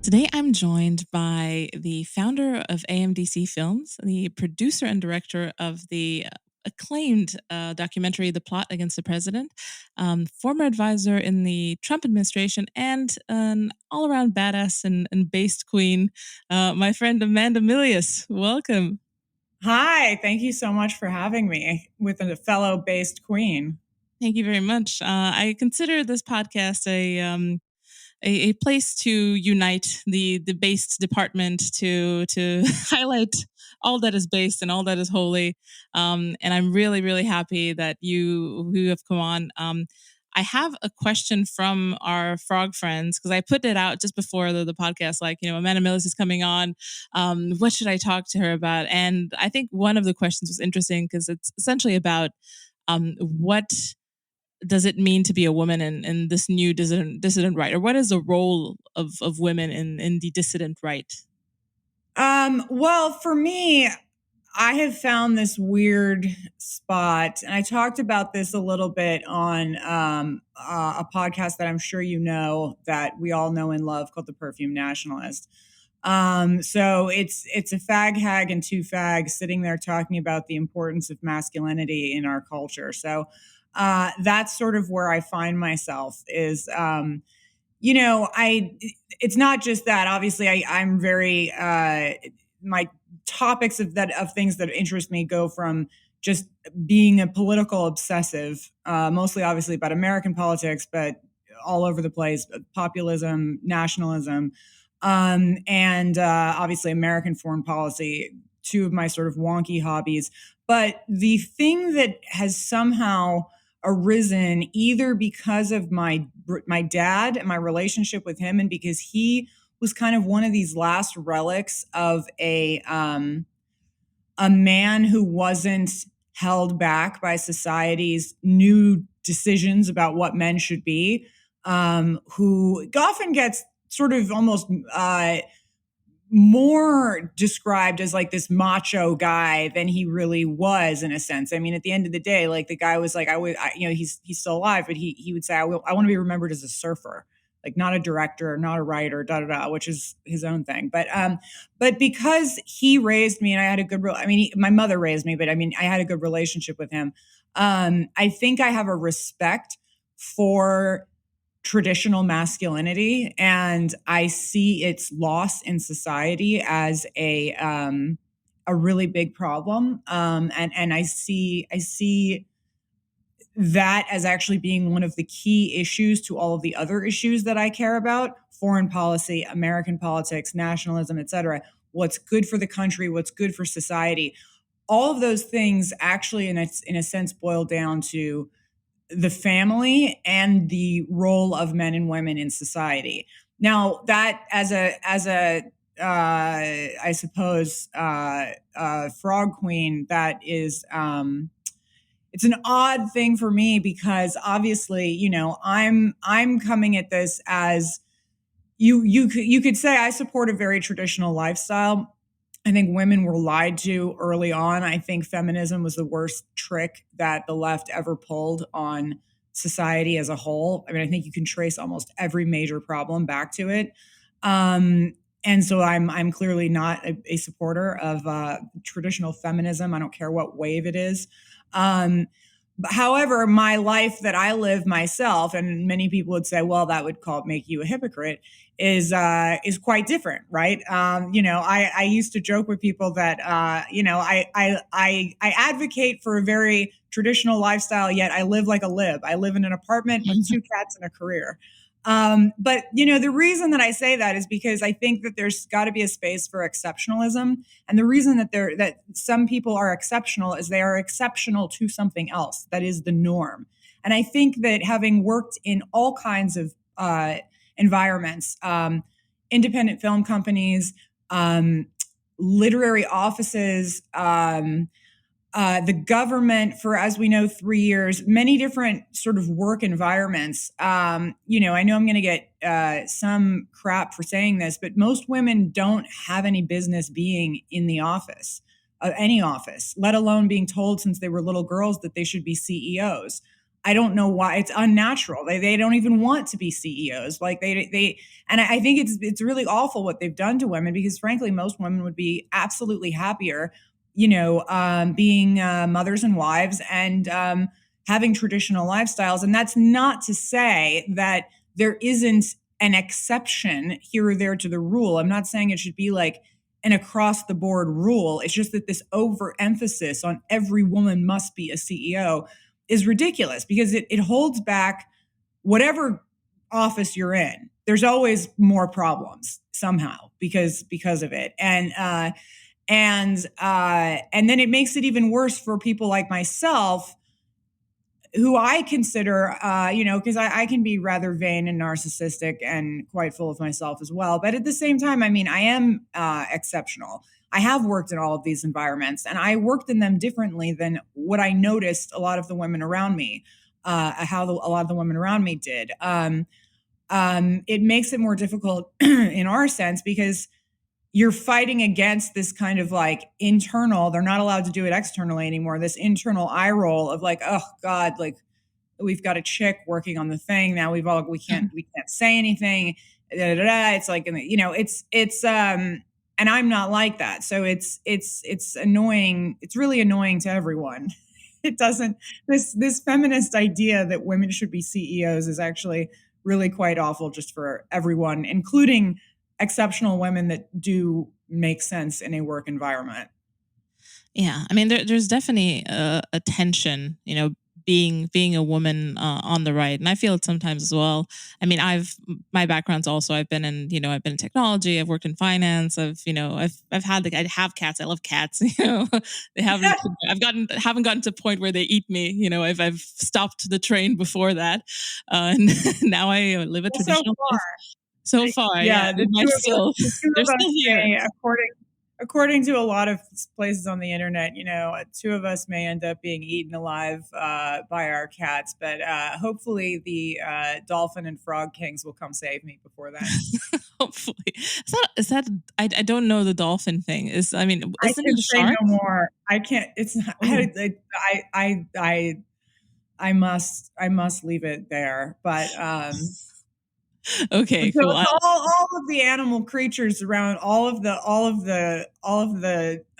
Today, I'm joined by the founder of AMDC Films, the producer and director of the acclaimed documentary The Plot Against the President, former advisor in the Trump administration, and an all around badass and based queen, my friend Amanda Milius. Welcome. Hi, thank you so much for having me with a fellow based queen. Thank you very much. I consider this podcast a place to unite the based department to highlight all that is based and all that is holy. And I'm really happy that you have come on. I have a question from our frog friends because I put it out just before the podcast, like, Amanda Millis is coming on. What should I talk to her about? And I think one of the questions was interesting because it's essentially about what does it mean to be a woman in this new dissident right, or what is the role of women in the dissident right? Well, for me, I have found this weird spot, and I talked about this a little bit on a podcast that I'm sure you know that we all know and love called The Perfume Nationalist. So it's a fag hag and two fags sitting there talking about the importance of masculinity in our culture. So that's sort of where I find myself is I it's not just that. Obviously, I'm very my topics of things that interest me go from just being a political obsessive, mostly obviously about American politics, but all over the place, populism, nationalism, and obviously American foreign policy, two of my sort of wonky hobbies. But the thing that has somehow arisen either because of my dad and my relationship with him, and because he was kind of one of these last relics of a man who wasn't held back by society's new decisions about what men should be, who often gets sort of almost more described as like this macho guy than he really was, in a sense. I mean, at the end of the day, like, the guy was like, he's still alive, but he would say, I want to be remembered as a surfer, like not a director, not a writer, da da da, which is his own thing. But because he raised me and I had a good, my mother raised me, but I mean, I had a good relationship with him. I think I have a respect for traditional masculinity, and I see its loss in society as a really big problem. And I see that as actually being one of the key issues to all of the other issues that I care about: foreign policy, American politics, nationalism, et cetera. What's good for the country, what's good for society. All of those things actually, in a sense, boil down to the family and the role of men and women in society. Now, that as a I suppose frog queen, that is it's an odd thing for me, because obviously, I'm coming at this as you could say I support a very traditional lifestyle. I think women were lied to early on. I think feminism was the worst trick that the left ever pulled on society as a whole. I mean, I think you can trace almost every major problem back to it. And so I'm clearly not a supporter of traditional feminism. I don't care what wave it is. However, my life that I live myself, and many people would say, well, that would make you a hypocrite, is quite different, right? I used to joke with people that I advocate for a very traditional lifestyle, yet I live like a lib. I live in an apartment with two cats and a career. But the reason that I say that is because I think that there's got to be a space for exceptionalism, and the reason that some people are exceptional is they are exceptional to something else that is the norm. And I think that, having worked in all kinds of environments, independent film companies, literary offices, the government for, as we know, 3 years, many different sort of work environments. I know I'm going to get some crap for saying this, but most women don't have any business being in the office, any office, let alone being told since they were little girls that they should be CEOs. I don't know why. It's unnatural. They don't even want to be CEOs. Like and I think it's really awful what they've done to women, because frankly, most women would be absolutely happier, being mothers and wives, and having traditional lifestyles. And that's not to say that there isn't an exception here or there to the rule. I'm not saying it should be like an across the board rule. It's just that this overemphasis on every woman must be a CEO is ridiculous, because it holds back whatever office you're in. There's always more problems somehow because of it. And then it makes it even worse for people like myself, who I consider, because I can be rather vain and narcissistic and quite full of myself as well. But at the same time, I mean, I am exceptional. I have worked in all of these environments, and I worked in them differently than what I noticed a lot of the women around me, a lot of the women around me did. It makes it more difficult in our sense, because you're fighting against this kind of like internal, they're not allowed to do it externally anymore, this internal eye roll of like, oh God, like we've got a chick working on the thing now, we can't say anything. It's like, and I'm not like that. So it's annoying. It's really annoying to everyone. It doesn't, this feminist idea that women should be CEOs is actually really quite awful just for everyone, including exceptional women that do make sense in a work environment. Yeah, I mean, there's definitely a tension, being a woman on the right, and I feel it sometimes as well. I mean, my background's also, I've been in technology, I've worked in finance, I've had I have cats, I love cats. They haven't haven't gotten to a point where they eat me. I've stopped the train before that, and now I live a traditional life. So far, yeah, the two they're of us still here. may, according to a lot of places on the internet, two of us may end up being eaten alive by our cats, but hopefully the dolphin and frog kings will come save me before then. Hopefully, is that I don't know the dolphin thing. Isn't I it a shark? No more. I can't. It's not. I must leave it there. But okay, so cool. All of the animal creatures around all of the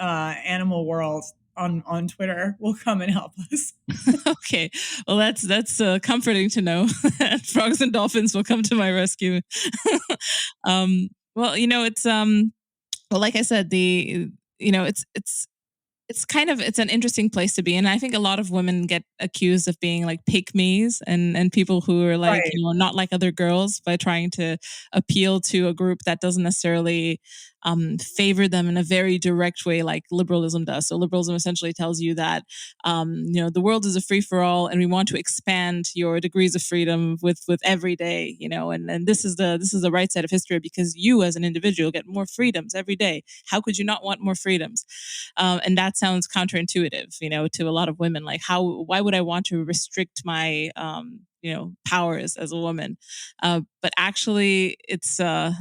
animal world on Twitter will come and help us. Okay, well that's comforting to know. Frogs and dolphins will come to my rescue. Well, it's well, like I said, it's an interesting place to be. And I think a lot of women get accused of being like pick me's and people who are like, Right. Not like other girls, by trying to appeal to a group that doesn't necessarily favor them in a very direct way like liberalism does. So liberalism essentially tells you that, the world is a free for all, and we want to expand your degrees of freedom with every day, and this is the right side of history, because you as an individual get more freedoms every day. How could you not want more freedoms? And that sounds counterintuitive, to a lot of women. Like, why would I want to restrict my, powers as a woman? But actually, it's a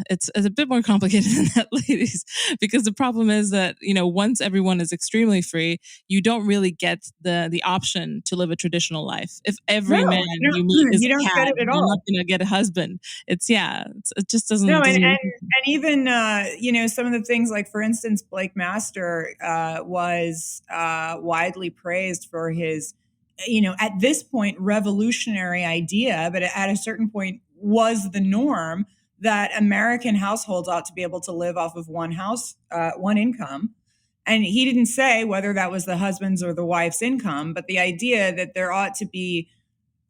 bit more complicated than that, ladies, because the problem is that, once everyone is extremely free, you don't really get the option to live a traditional life. If every man you meet is you don't a cat, get it at all. you're not going to get a husband. It just doesn't. No, doesn't and even some of the things, like for instance, Blake Master was widely praised for his, at this point revolutionary idea, but at a certain point was the norm, that American households ought to be able to live off of one income. And he didn't say whether that was the husband's or the wife's income, but the idea that there ought to be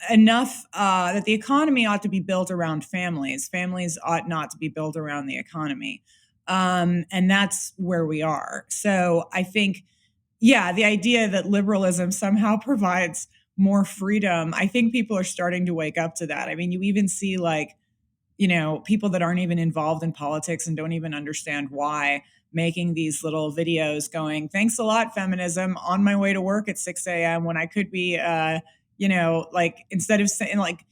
enough, that the economy ought to be built around families. Families ought not to be built around the economy. And that's where we are. So I think, the idea that liberalism somehow provides more freedom, I think people are starting to wake up to that. I mean, you even see people that aren't even involved in politics and don't even understand why, making these little videos going, thanks a lot, feminism, on my way to work at 6 a.m. when I could be, instead of saying like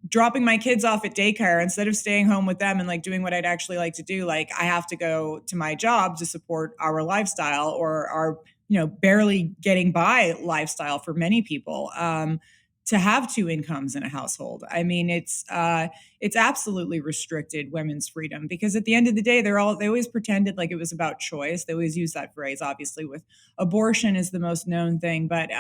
dropping my kids off at daycare, instead of staying home with them and like doing what I'd actually like to do, like I have to go to my job to support our lifestyle, or our, barely getting by lifestyle for many people. to have two incomes in a household. I mean, it's absolutely restricted women's freedom, because at the end of the day, they always pretended like it was about choice. They always use that phrase, obviously, with abortion is the most known thing, but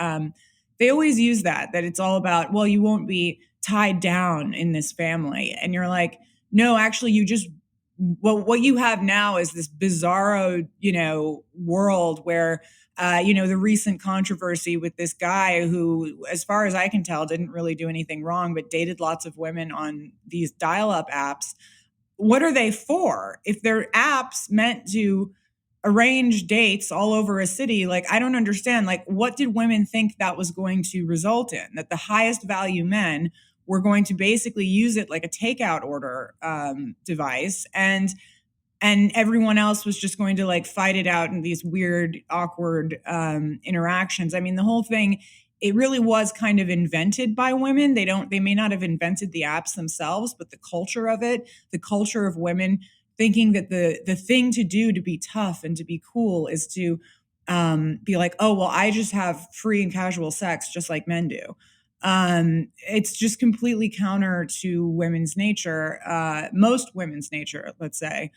they always use that it's all about, well, you won't be tied down in this family. And you're like, no, actually, you just, well, what you have now is this bizarro, world where, the recent controversy with this guy who, as far as I can tell, didn't really do anything wrong, but dated lots of women on these dial-up apps. What are they for? If they're apps meant to arrange dates all over a city, like, I don't understand. Like, what did women think that was going to result in? That the highest value men were going to basically use it like a takeout order device, and everyone else was just going to like fight it out in these weird, awkward interactions. I mean, the whole thing, it really was kind of invented by women. They may not have invented the apps themselves, but the culture of it, the culture of women thinking that the thing to do to be tough and to be cool is to be like, oh, well, I just have free and casual sex just like men do. It's just completely counter to women's nature, most women's nature, let's say.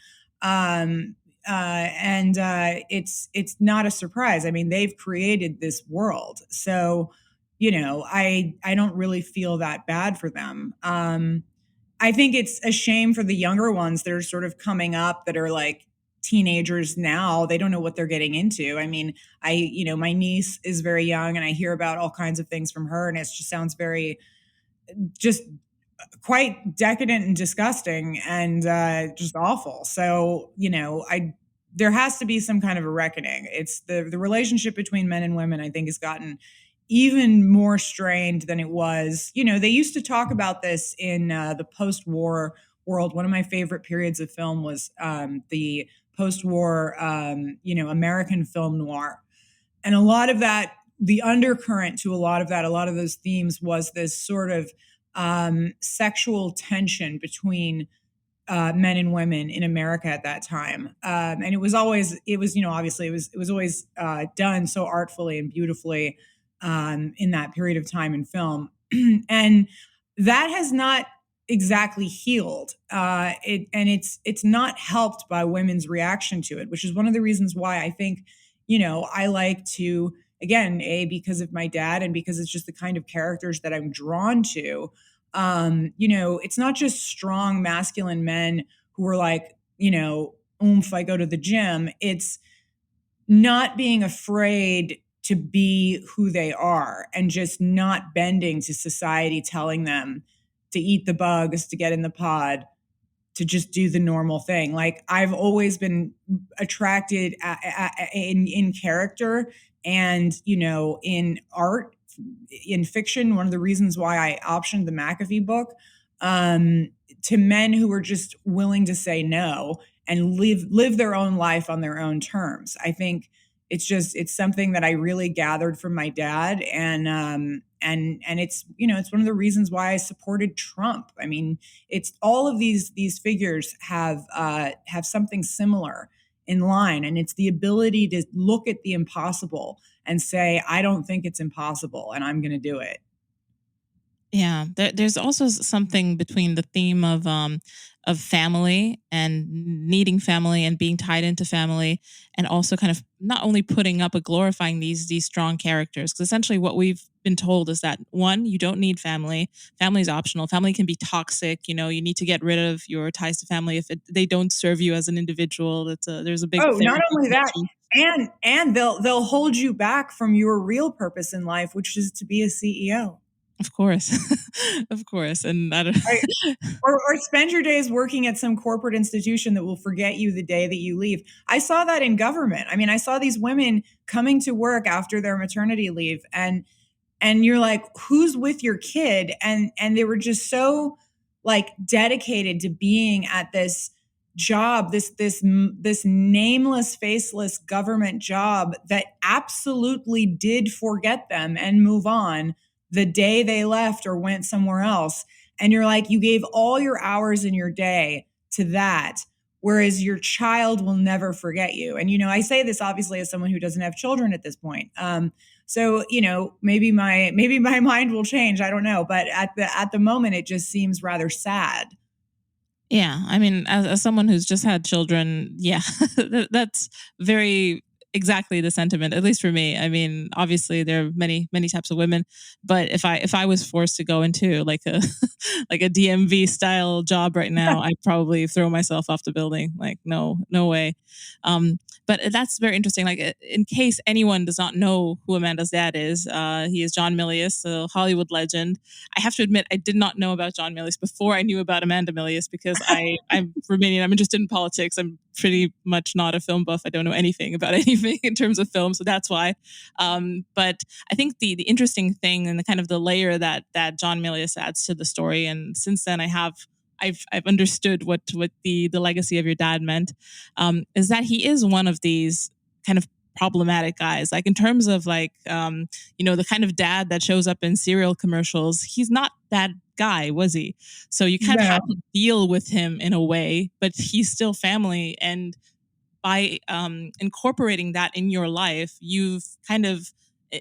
It's not a surprise. I mean, they've created this world, so I don't really feel that bad for them. I think it's a shame for the younger ones that are sort of coming up, that are like teenagers now. They don't know what they're getting into. I mean, my niece is very young, and I hear about all kinds of things from her, and it just sounds very, just quite decadent and disgusting and just awful. So, there has to be some kind of a reckoning. It's the relationship between men and women, I think, has gotten even more strained than it was. They used to talk about this in the post-war world. One of my favorite periods of film was the post-war, American film noir. And a lot of that, the undercurrent to a lot of those themes was this sort of sexual tension between men and women in America at that time. And it was always done so artfully and beautifully in that period of time in film. And that has not exactly healed. It's not helped by women's reaction to it, which is one of the reasons why I think, I like to, again, because of my dad and because it's just the kind of characters that I'm drawn to. It's not just strong masculine men who are like, oomph, I go to the gym. It's not being afraid to be who they are and just not bending to society telling them to eat the bugs, to get in the pod, to just do the normal thing. Like, I've always been attracted in character and, in art, in fiction. One of the reasons why I optioned the McAfee book, to men who are just willing to say no and live their own life on their own terms. I think it's something that I really gathered from my dad, and it's one of the reasons why I supported Trump. I mean, it's all of these figures have something similar in line, and it's the ability to look at the impossible and say, I don't think it's impossible, and I'm going to do it. Yeah, there's also something between the theme of family and needing family and being tied into family, and also kind of not only putting up but glorifying these strong characters. Because essentially, what we've been told is that, one, you don't need family. Family is optional. Family can be toxic. You need to get rid of your ties to family if they don't serve you as an individual. There's a big not therapy only that, connection. and they'll hold you back from your real purpose in life, which is to be a CEO. Of course, of course, and I don't. Or spend your days working at some corporate institution that will forget you the day that you leave. I saw that in government. I mean, I saw these women coming to work after their maternity leave, and you're like, who's with your kid? And they were just so like dedicated to being at this job, this nameless, faceless government job that absolutely did forget them and move on the day they left or went somewhere else. And you're like, you gave all your hours in your day to that, whereas your child will never forget you. And, I say this obviously as someone who doesn't have children at this point. So, maybe my mind will change. I don't know. But at the moment, it just seems rather sad. Yeah, I mean, as someone who's just had children, yeah, that's very exactly the sentiment. At least for me. I mean, obviously there are many types of women, but if I was forced to go into like a like a DMV style job right now, I'd probably throw myself off the building. Like, no way. Um, but that's very interesting. Like, in case anyone does not know who Amanda's dad is, he is John Milius, a Hollywood legend. I have to admit, I did not know about John Milius before I knew about Amanda Milius because I'm Romanian. I'm interested in politics. I'm pretty much not a film buff. I don't know anything about anything in terms of film, so that's why. But I think the interesting thing and the kind of the layer that John Milius adds to the story, and since then I've understood what the legacy of your dad meant, is that he is one of these kind of problematic guys. Like, in terms of like the kind of dad that shows up in cereal commercials, he's not that guy, was he? So you kind of No. have to deal with him in a way, but he's still family. And by incorporating that in your life, you've kind of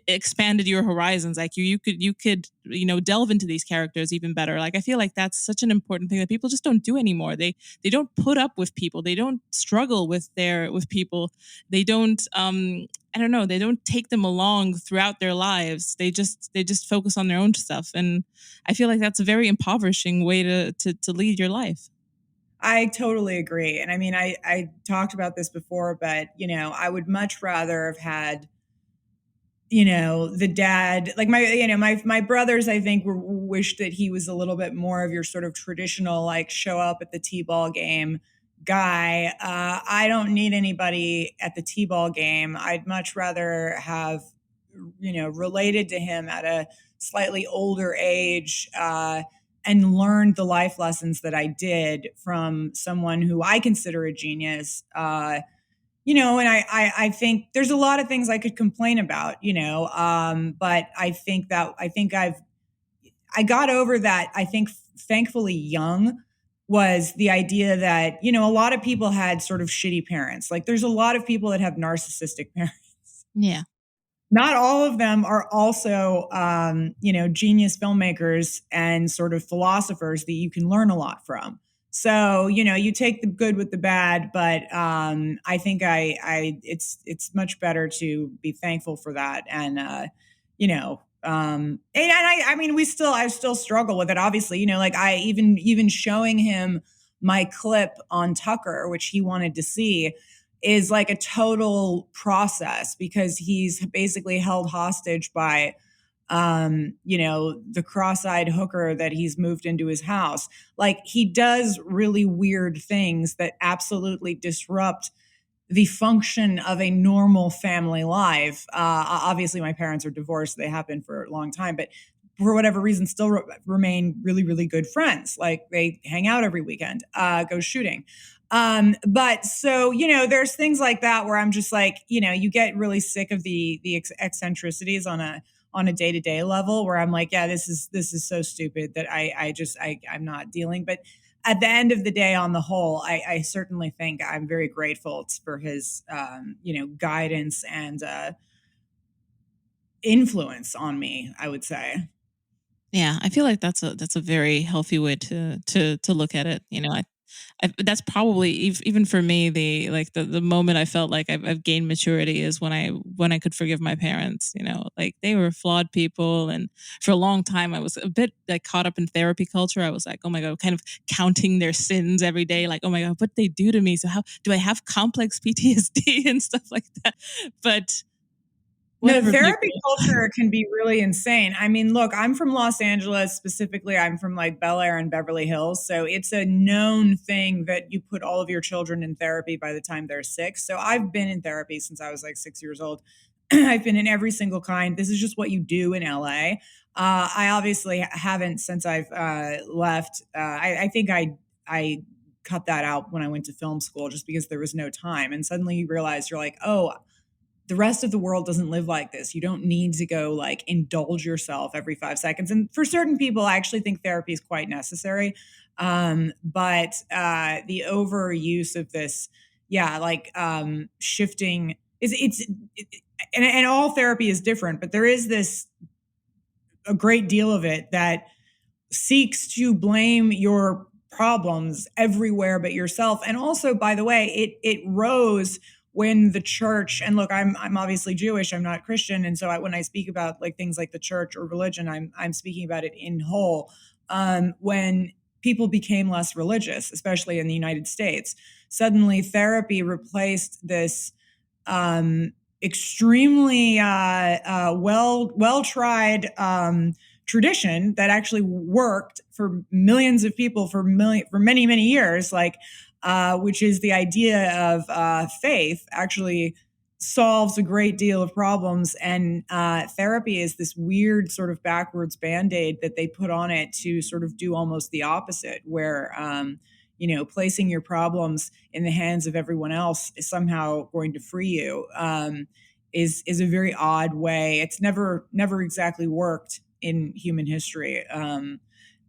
expanded your horizons. Like, you could delve into these characters even better. Like, I feel like that's such an important thing that people just don't do anymore. They don't put up with people. They don't struggle with people. They don't I don't know, they don't take them along throughout their lives. They just focus on their own stuff. And I feel like that's a very impoverishing way to lead your life. I totally agree. And I mean, I talked about this before, but, I would much rather have had, the dad, like my brothers, I think wished that he was a little bit more of your sort of traditional, like, show up at the T-ball game guy. I don't need anybody at the T-ball game. I'd much rather have, related to him at a slightly older age, and learned the life lessons that I did from someone who I consider a genius. And I think there's a lot of things I could complain about, but I got over that. I think, thankfully, young, was the idea that, a lot of people had sort of shitty parents. Like, there's a lot of people that have narcissistic parents. Yeah. Not all of them are also, genius filmmakers and sort of philosophers that you can learn a lot from. So, you take the good with the bad, but I think it's much better to be thankful for that. And, I mean, I still struggle with it, obviously, like, I even showing him my clip on Tucker, which he wanted to see, is like a total process because he's basically held hostage by the cross-eyed hooker that he's moved into his house. Like, he does really weird things that absolutely disrupt the function of a normal family life. Obviously, my parents are divorced. They have been for a long time, but for whatever reason, still remain really, really good friends. Like, they hang out every weekend, go shooting. But so, there's things like that where I'm just like, you get really sick of the eccentricities on a day-to-day level where I'm like, yeah, this is so stupid that I'm not dealing. But at the end of the day, on the whole, I certainly think I'm very grateful for his, guidance and influence on me, I would say. Yeah, I feel like that's a very healthy way to look at it. That's probably even for me, the moment I felt like I've gained maturity is when I could forgive my parents. Like, they were flawed people, and for a long time I was a bit like caught up in therapy culture. I was like, oh my god, kind of counting their sins every day. Like, oh my god, what they do to me? So how do I have complex PTSD and stuff like that? But No, whatever, therapy people. culture can be really insane. I mean, look, I'm from Los Angeles, specifically. I'm from like Bel Air and Beverly Hills. So it's a known thing that you put all of your children in therapy by the time they're 6. So I've been in therapy since I was like 6 years old. I've been in every single kind. This is just what you do in LA. I obviously haven't since I've left. I think I cut that out when I went to film school just because there was no time. And suddenly you realize you're like, oh, the rest of the world doesn't live like this. You don't need to go like indulge yourself every 5 seconds. And for certain people, I actually think therapy is quite necessary. But the overuse of this, yeah, like shifting is and all therapy is different, but there is a great deal of it that seeks to blame your problems everywhere but yourself. And also, by the way, it rose when the church, and look, I'm obviously Jewish, I'm not Christian, and so when I speak about like things like the church or religion, I'm speaking about it in whole. When people became less religious, especially in the United States, suddenly therapy replaced this extremely well tried tradition that actually worked for millions of people for many years, like which is the idea of faith actually solves a great deal of problems. And therapy is this weird sort of backwards band-aid that they put on it to sort of do almost the opposite, where placing your problems in the hands of everyone else is somehow going to free you. Is a very odd way. It's never exactly worked in human history,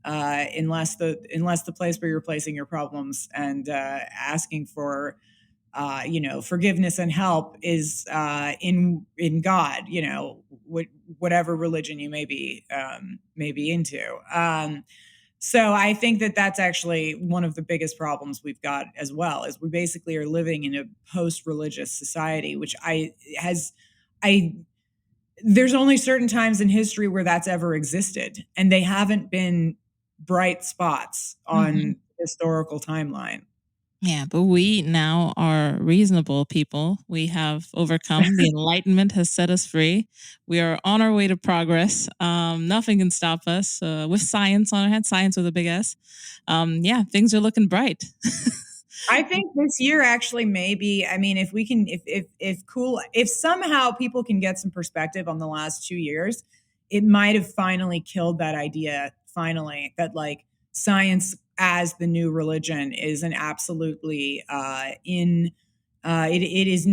unless the place where you're placing your problems and asking for forgiveness and help is in God. Whatever religion you may be into. So I think that that's actually one of the biggest problems we've got as well, is we basically are living in a post-religious society, which there's only certain times in history where that's ever existed, and they haven't been bright spots on Mhm. the historical timeline. Yeah, but we now are reasonable people. We have overcome. The Enlightenment has set us free. We are on our way to progress. Nothing can stop us with science on our hands, science with a big S. Yeah, things are looking bright. I think this year actually maybe, I mean, if we can, if somehow people can get some perspective on the last 2 years, it might have finally killed that idea, finally, that like science as the new religion is an absolutely it is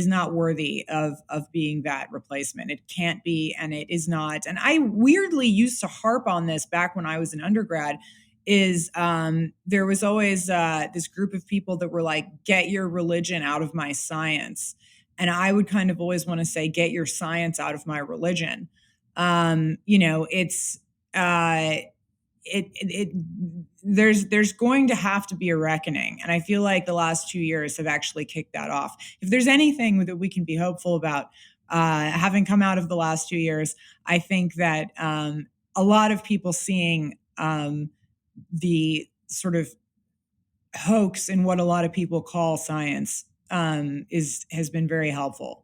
not worthy of being that replacement. It can't be, and it is not. And I weirdly used to harp on this back when I was an undergrad, is there was always this group of people that were like, get your religion out of my science. And I would kind of always want to say, get your science out of my religion. It's it there's going to have to be a reckoning, and I feel like the last 2 years have actually kicked that off. If there's anything that we can be hopeful about having come out of the last 2 years, I think that a lot of people seeing the sort of hoax in what a lot of people call science has been very helpful.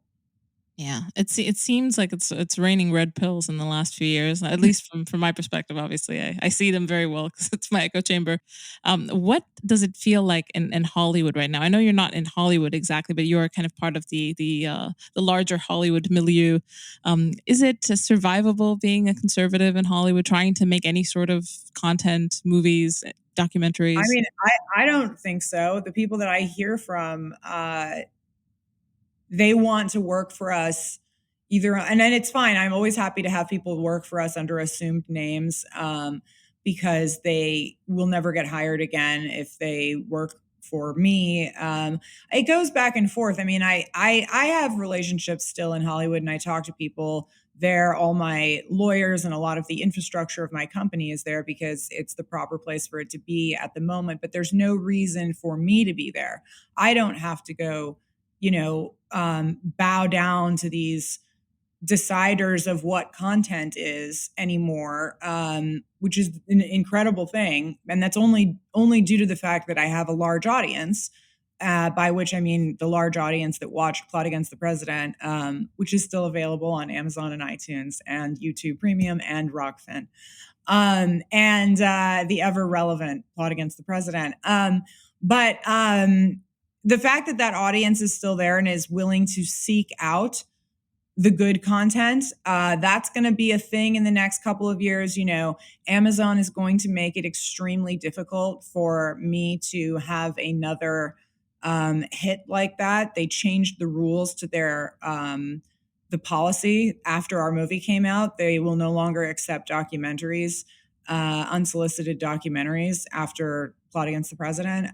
Yeah, it seems like it's raining red pills in the last few years. At least from my perspective, obviously, I see them very well because it's my echo chamber. What does it feel like in Hollywood right now? I know you're not in Hollywood exactly, but you're kind of part of the larger Hollywood milieu. Is it survivable being a conservative in Hollywood, trying to make any sort of content, movies, I documentaries? mean, I don't think so. The people that I hear from, they want to work for us either, and then it's fine. I'm always happy to have people work for us under assumed names, because they will never get hired again if they work for me. It goes back and forth. I mean, I have relationships still in Hollywood, and I talk to people there. All my lawyers and a lot of the infrastructure of my company is there because it's the proper place for it to be at the moment. But there's no reason for me to be there. I don't have to go, bow down to these deciders of what content is anymore, which is an incredible thing, and that's only due to the fact that I have a large audience. By which I mean the large audience that watched Plot Against the President, which is still available on Amazon and iTunes and YouTube Premium and Rockfin, and the ever relevant Plot Against the President. But the fact that that audience is still there and is willing to seek out the good content, that's going to be a thing in the next couple of years. Amazon is going to make it extremely difficult for me to have another hit like that. They changed the rules to their the policy after our movie came out. They will no longer accept documentaries, unsolicited documentaries after Plot Against the President.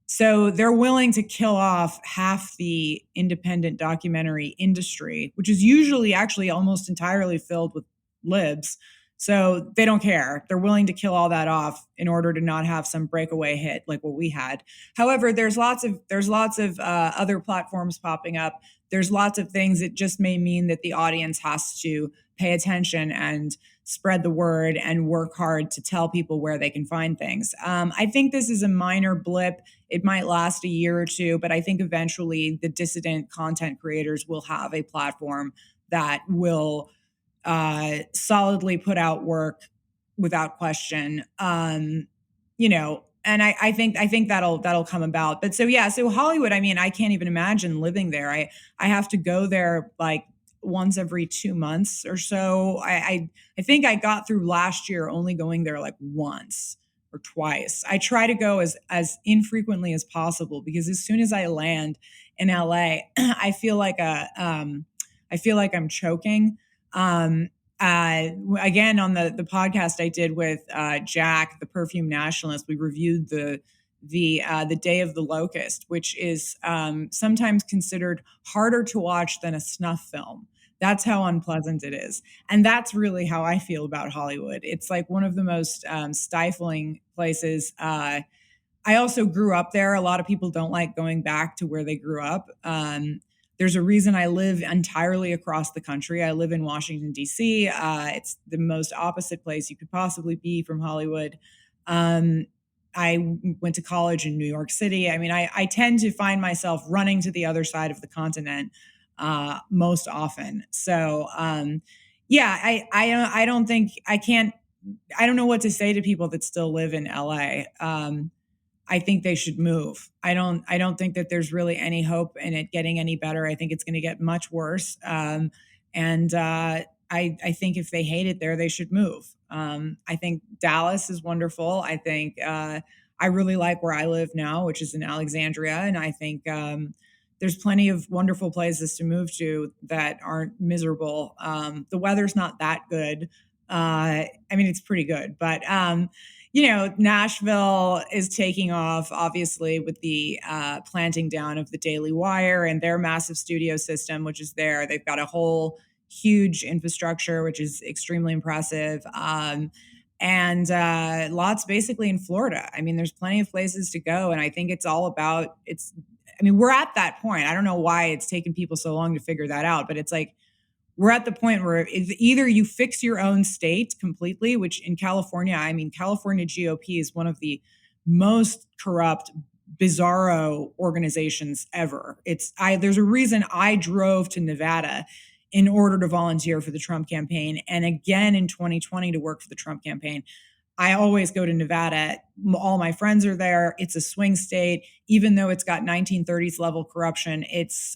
So they're willing to kill off half the independent documentary industry, which is usually actually almost entirely filled with libs. So they don't care. They're willing to kill all that off in order to not have some breakaway hit like what we had. However, there's lots of other platforms popping up. There's lots of things that just may mean that the audience has to pay attention and spread the word and work hard to tell people where they can find things. I think this is a minor blip. It might last a year or two, but I think eventually the dissident content creators will have a platform that will solidly put out work without question. And I think that'll come about. But so yeah, so Hollywood, I mean, I can't even imagine living there. I have to go there like once every 2 months or so. I think I got through last year only going there like once or twice. I try to go as infrequently as possible because as soon as I land in LA, I feel like I'm choking. Um, Again, on the podcast I did with Jack, the perfume nationalist, we reviewed the Day of the Locust, which is sometimes considered harder to watch than a snuff film. That's how unpleasant it is, and that's really how I feel about Hollywood. It's like one of the most stifling places. I also grew up there. A lot of people don't like going back to where they grew up. There's a reason I live entirely across the country. I live in Washington, D.C. It's the most opposite place you could possibly be from Hollywood. I went to college in New York City. I mean, I tend to find myself running to the other side of the continent most often. So, yeah, I don't think I can't. I don't know what to say to people that still live in LA. I think they should move. I don't think that there's really any hope in it getting any better. I think it's going to get much worse. I think if they hate it there, they should move. I think Dallas is wonderful. I think I really like where I live now, which is in Alexandria, and I think there's plenty of wonderful places to move to that aren't miserable. The weather's not that good. I mean, it's pretty good, but Nashville is taking off, obviously, with the planting down of the Daily Wire and their massive studio system, which is there. They've got a whole huge infrastructure, which is extremely impressive. And lots basically in Florida. I mean, there's plenty of places to go. And I think it's all about I mean, we're at that point. I don't know why it's taken people so long to figure that out, but it's like, we're at the point where either you fix your own state completely, which in California, I mean, California GOP is one of the most corrupt, bizarro organizations ever. There's a reason I drove to Nevada in order to volunteer for the Trump campaign, and again in 2020 to work for the Trump campaign. I always go to Nevada. All my friends are there. It's a swing state. Even though it's got 1930s level corruption, it's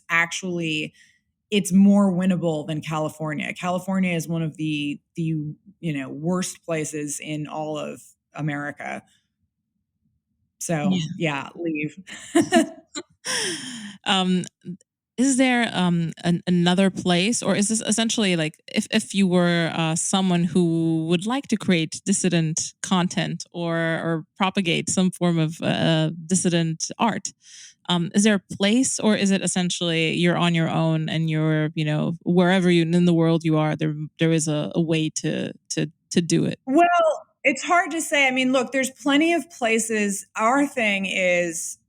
more winnable than California. California is one of the worst places in all of America. So yeah, leave. um, is there another place, or is this essentially like if you were someone who would like to create dissident content or propagate some form of dissident art? Is there a place, or is it essentially you're on your own and you're wherever you in the world you are, there is a way to do it? Well, it's hard to say. I mean, look, there's plenty of places. Our thing is,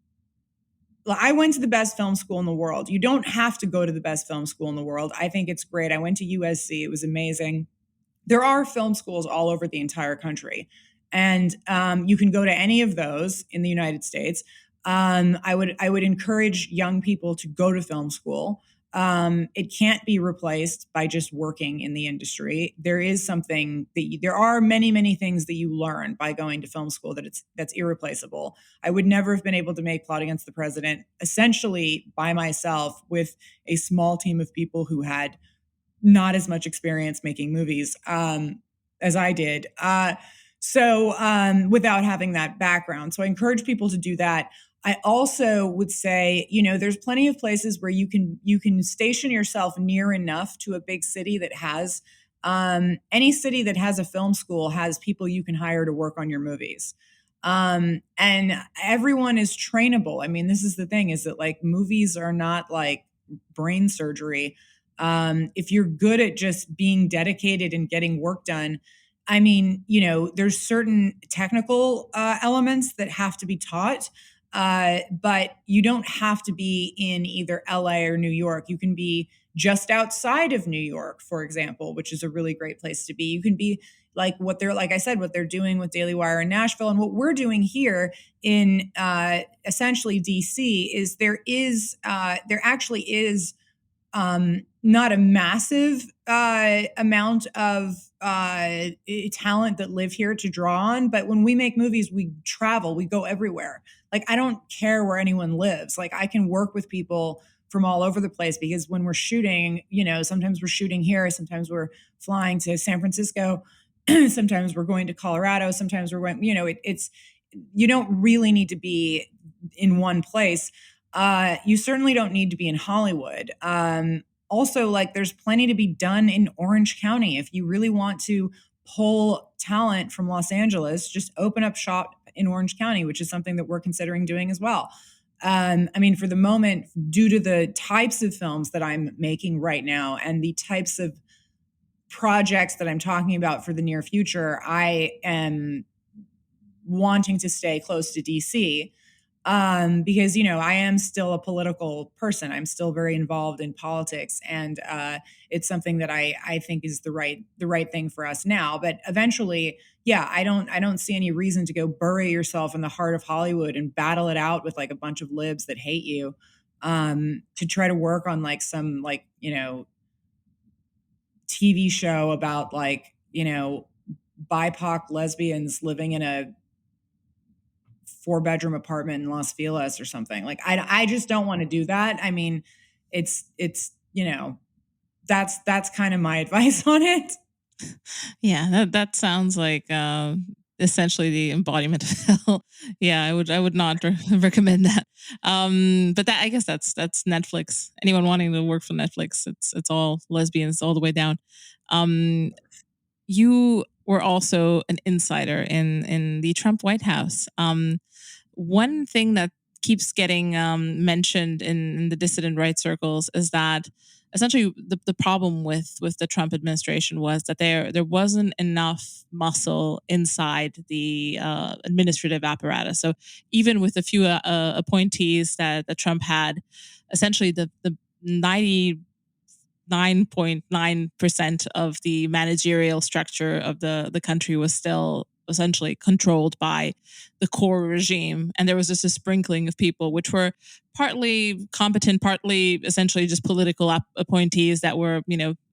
I went to the best film school in the world. You don't have to go to the best film school in the world. I think it's great. I went to USC. It was amazing. There are film schools all over the entire country, and you can go to any of those in the United States. I would encourage young people to go to film school. It can't be replaced by just working in the industry. There are many things that you learn by going to film school that's irreplaceable. I would never have been able to make Plot Against the President essentially by myself with a small team of people who had not as much experience making movies as I did. Without having that background. So I encourage people to do that. I also would say, there's plenty of places where you can station yourself near enough to a big city that has any city that has a film school has people you can hire to work on your movies. And everyone is trainable. I mean, this is the thing, is that like movies are not like brain surgery. If you're good at just being dedicated and getting work done, I mean, there's certain technical elements that have to be taught, but you don't have to be in either LA or New York. You can be just outside of New York, for example, which is a really great place to be. You can be like I said, what they're doing with Daily Wire in Nashville, and what we're doing here in essentially DC is there actually is not a massive amount of talent that live here to draw on. But when we make movies, we travel, we go everywhere. Like, I don't care where anyone lives. Like, I can work with people from all over the place, because when we're shooting, sometimes we're shooting here, sometimes we're flying to San Francisco, sometimes we're going to Colorado, sometimes we're going, it's, you don't really need to be in one place. You certainly don't need to be in Hollywood. Also, like, there's plenty to be done in Orange County. If you really want to pull talent from Los Angeles, just open up shop in Orange County, which is something that we're considering doing as well. I mean, for the moment, due to the types of films that I'm making right now and the types of projects that I'm talking about for the near future, I am wanting to stay close to DC, because I am still a political person. I'm still very involved in politics, and it's something that I think is the right thing for us now. But eventually, yeah, I don't see any reason to go bury yourself in the heart of Hollywood and battle it out with like a bunch of libs that hate you, to try to work on like some TV show about like BIPOC lesbians living in a 4-bedroom apartment in Los Feliz or something. Like, I just don't want to do that. I mean, it's that's kind of my advice on it. Yeah, that sounds like essentially the embodiment of hell. Yeah, I would not recommend that. But that, I guess that's Netflix. Anyone wanting to work for Netflix, it's all lesbians all the way down. You were also an insider in the Trump White House. One thing that keeps getting mentioned in the dissident right circles is that essentially the problem with the Trump administration was that there wasn't enough muscle inside the administrative apparatus. So even with a few appointees that Trump had, essentially the 99.9% of the managerial structure of the country was still essentially controlled by the core regime. And there was just a sprinkling of people, which were partly competent, partly essentially just political appointees that were,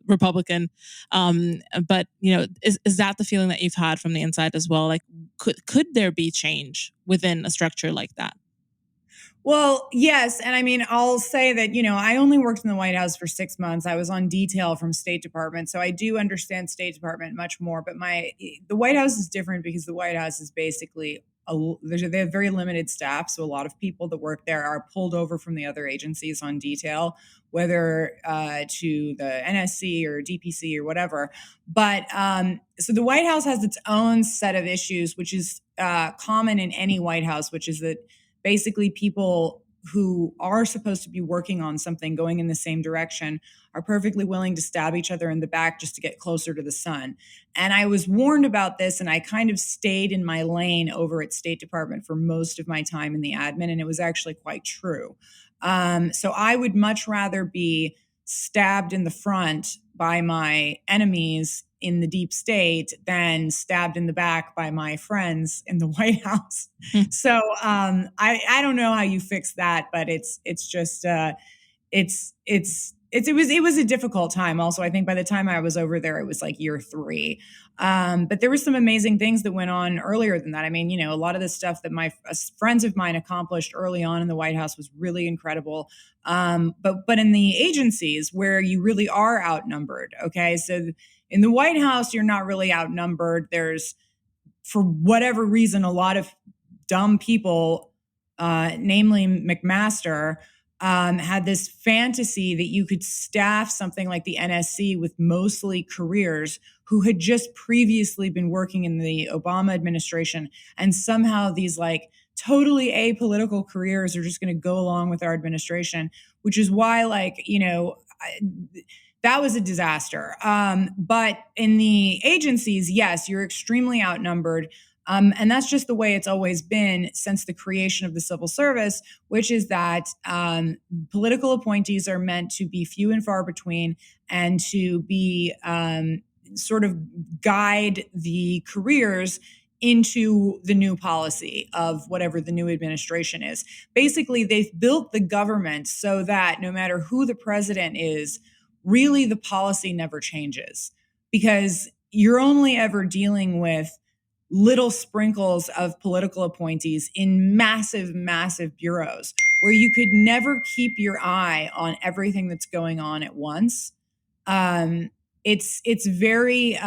Republican. But, is that the feeling that you've had from the inside as well? Like, could there be change within a structure like that? Well, yes. And I mean, I'll say that, I only worked in the White House for 6 months. I was on detail from State Department. So I do understand State Department much more. But the White House is different because the White House is basically, they have very limited staff. So a lot of people that work there are pulled over from the other agencies on detail, whether to the NSC or DPC or whatever. But so the White House has its own set of issues, which is common in any White House, which is that basically people who are supposed to be working on something going in the same direction are perfectly willing to stab each other in the back just to get closer to the sun. And I was warned about this, and I kind of stayed in my lane over at State Department for most of my time in the admin, and it was actually quite true. So I would much rather be stabbed in the front by my enemies in the deep state than stabbed in the back by my friends in the White House. So I don't know how you fix that, but it was a difficult time. Also, I think by the time I was over there, it was like year 3. But there were some amazing things that went on earlier than that. I mean, a lot of the stuff that my friends of mine accomplished early on in the White House was really incredible. But in the agencies where you really are outnumbered, okay, so in the White House, you're not really outnumbered. There's, for whatever reason, a lot of dumb people, namely McMaster, had this fantasy that you could staff something like the NSC with mostly careers who had just previously been working in the Obama administration, and somehow these like totally apolitical careers are just going to go along with our administration, which is why, like, that was a disaster. But in the agencies, yes, you're extremely outnumbered. And that's just the way it's always been since the creation of the civil service, which is that political appointees are meant to be few and far between and to be sort of guide the careers into the new policy of whatever the new administration is. Basically, they've built the government so that no matter who the president is, really the policy never changes, because you're only ever dealing with little sprinkles of political appointees in massive, massive bureaus where you could never keep your eye on everything that's going on at once. It's very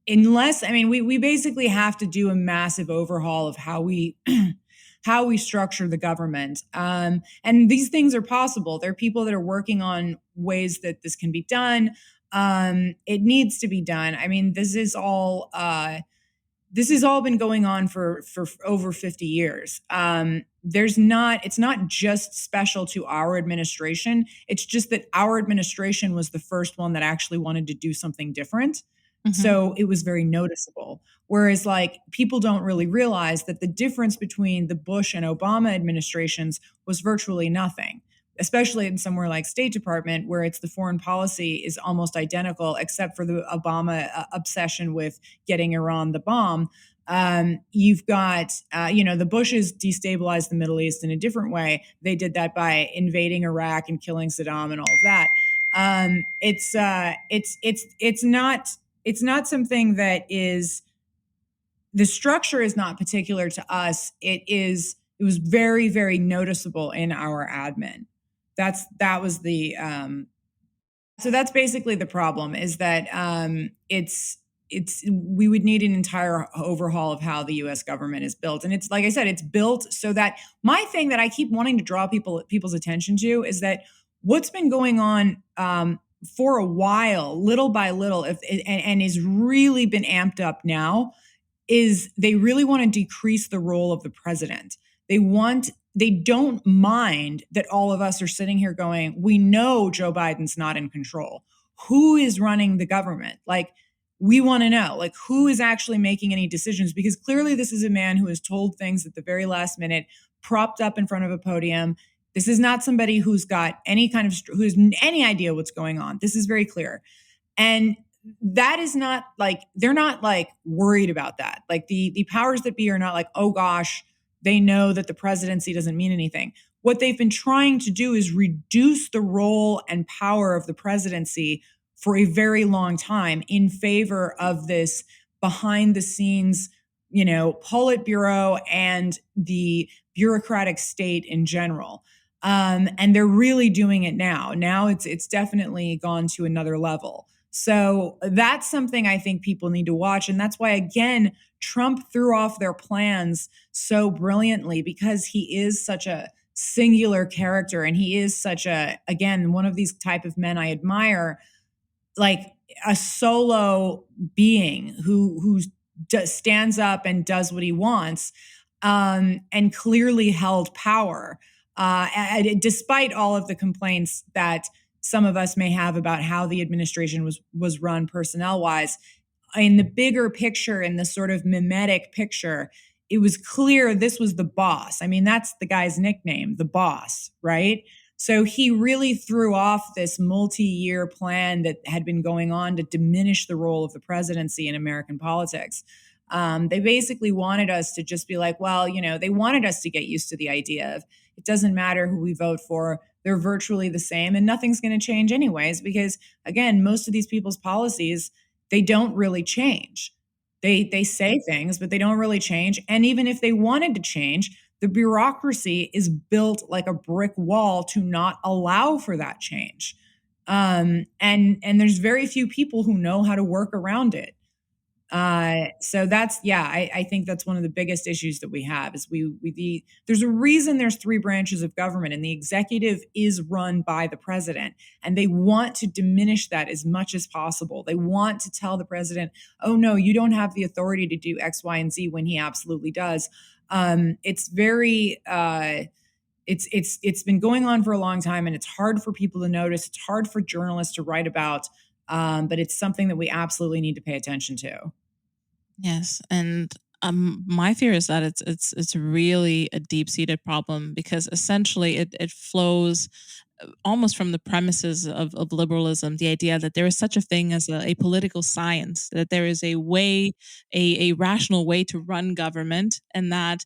unless, I mean, we basically have to do a massive overhaul of how we how we structure the government. And these things are possible. There are people that are working on ways that this can be done. It needs to be done. I mean, this has all been going on for over 50 years. It's not just special to our administration. It's just that our administration was the first one that actually wanted to do something different. So it was very noticeable. Whereas, like, people don't really realize that the difference between the Bush and Obama administrations was virtually nothing, especially in somewhere like State Department, where it's the foreign policy is almost identical, except for the Obama obsession with getting Iran the bomb. You've got, the Bushes destabilized the Middle East in a different way. They did that by invading Iraq and killing Saddam and all of that. It's not something that is, the structure is not particular to us. It was very, very noticeable in our admin. So that's basically the problem, is that we would need an entire overhaul of how the US government is built. And it's, like I said, it's built so that, my thing that I keep wanting to draw people's attention to is that what's been going on for a while, little by little, and is really been amped up now, is they really want to decrease the role of the president. They don't mind that all of us are sitting here going, we know Joe Biden's not in control. Who is running the government? Like, we want to know, like, who is actually making any decisions? Because clearly this is a man who has told things at the very last minute, propped up in front of a podium. This is not somebody who's got who has any idea what's going on. This is very clear. And that is not like, they're not like worried about that. Like, the powers that be are not like, oh gosh, they know that the presidency doesn't mean anything. What they've been trying to do is reduce the role and power of the presidency for a very long time in favor of this behind the scenes, Politburo and the bureaucratic state in general. And they're really doing it now. Now it's definitely gone to another level. So that's something I think people need to watch. And that's why, again, Trump threw off their plans so brilliantly, because he is such a singular character. And he is such again, one of these type of men I admire, like a solo being who stands up and does what he wants, and clearly held power. Despite all of the complaints that some of us may have about how the administration was run personnel-wise, in the bigger picture, in the sort of mimetic picture, it was clear this was the boss. I mean, that's the guy's nickname, the boss, right? So he really threw off this multi-year plan that had been going on to diminish the role of the presidency in American politics. They basically wanted us to just be like, well, they wanted us to get used to the idea of, it doesn't matter who we vote for, they're virtually the same and nothing's going to change anyways, because again, most of these people's policies, they don't really change. They say things, but they don't really change. And even if they wanted to change, the bureaucracy is built like a brick wall to not allow for that change. And there's very few people who know how to work around it. So that's, yeah, I think that's one of the biggest issues that we have is there's a reason there's three branches of government, and the executive is run by the president, and they want to diminish that as much as possible. They want to tell the president, oh no, you don't have the authority to do X, Y, and Z, when he absolutely does. It's very, it's been going on for a long time, and it's hard for people to notice. It's hard for journalists to write about, but it's something that we absolutely need to pay attention to. Yes, and my fear is that it's really a deep seated problem, because essentially it flows almost from the premises of liberalism, the idea that there is such a thing as a political science, that there is a way, a rational way to run government, and that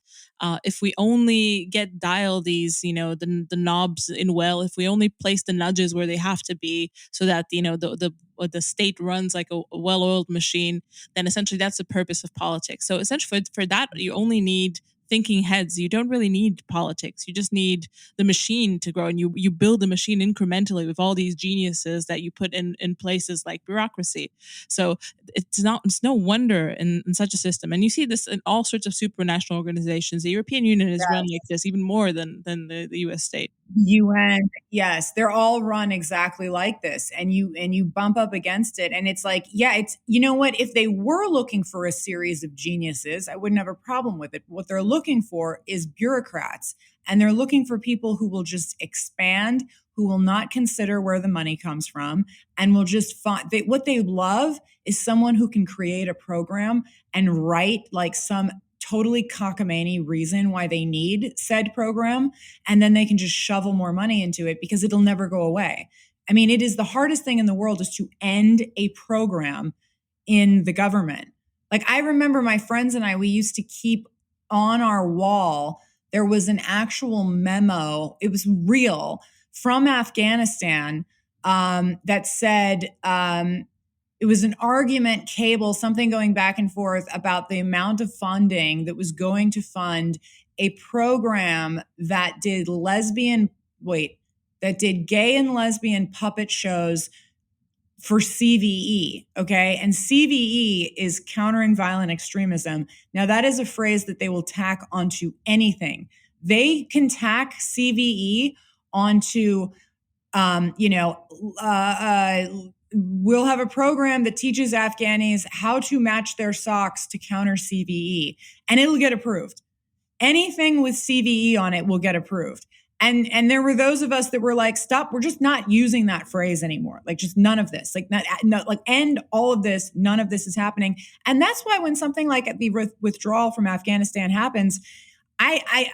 if we only get dial these, the knobs in well, if we only place the nudges where they have to be, so that the state runs like a well-oiled machine, then essentially that's the purpose of politics. So essentially, for that, you only need thinking heads. You don't really need politics. You just need the machine to grow, and you build the machine incrementally with all these geniuses that you put in places like bureaucracy. So it's no wonder in such a system, and you see this in all sorts of supranational organizations. The European Union is run like this even more than the US state. UN, yes, they're all run exactly like this, and you bump up against it, and it's like, yeah, it's, you know what, if they were looking for a series of geniuses, I wouldn't have a problem with it. What they're looking for is bureaucrats, and they're looking for people who will just expand, who will not consider where the money comes from, and will just find what they love is someone who can create a program and write like some totally cockamamie reason why they need said program, and then they can just shovel more money into it because it'll never go away. I mean, it is the hardest thing in the world is to end a program in the government. Like, I remember my friends and I, we used to keep on our wall, there was an actual memo, it was real, from Afghanistan, that said, it was an argument cable, something going back and forth about the amount of funding that was going to fund a program that did gay and lesbian puppet shows for CVE, okay? And CVE is countering violent extremism. Now, that is a phrase that they will tack onto anything. They can tack CVE onto, we'll have a program that teaches Afghanis how to match their socks to counter CVE, and it'll get approved. Anything with CVE on it will get approved. And there were those of us that were like, stop, we're just not using that phrase anymore. Like, just none of this, end all of this. None of this is happening. And that's why when something like the withdrawal from Afghanistan happens, I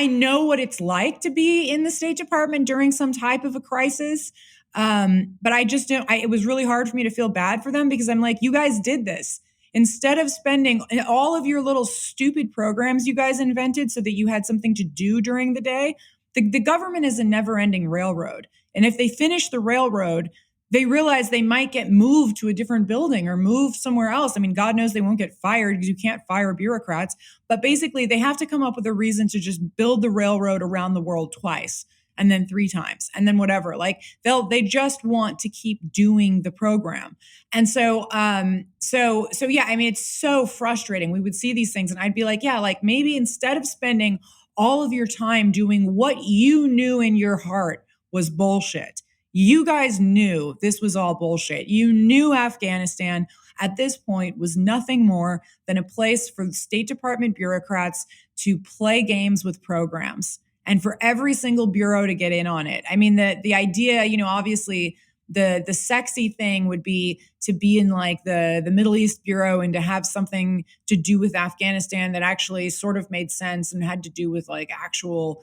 know what it's like to be in the State Department during some type of a crisis. But I just don't, it was really hard for me to feel bad for them, because I'm like, you guys did this. Instead of spending all of your little stupid programs you guys invented so that you had something to do during the day, the government is a never-ending railroad. And if they finish the railroad, they realize they might get moved to a different building or moved somewhere else. I mean, God knows they won't get fired, because you can't fire bureaucrats. But basically, they have to come up with a reason to just build the railroad around the world twice, and then 3 times, and then whatever. Like, they just want to keep doing the program. And so yeah, I mean, it's so frustrating. We would see these things, and I'd be like, yeah, like, maybe instead of spending all of your time doing what you knew in your heart was bullshit, you guys knew this was all bullshit. You knew Afghanistan at this point was nothing more than a place for the State Department bureaucrats to play games with programs, and for every single bureau to get in on it. I mean, the idea, obviously the sexy thing would be to be in like the Middle East Bureau and to have something to do with Afghanistan that actually sort of made sense and had to do with like actual,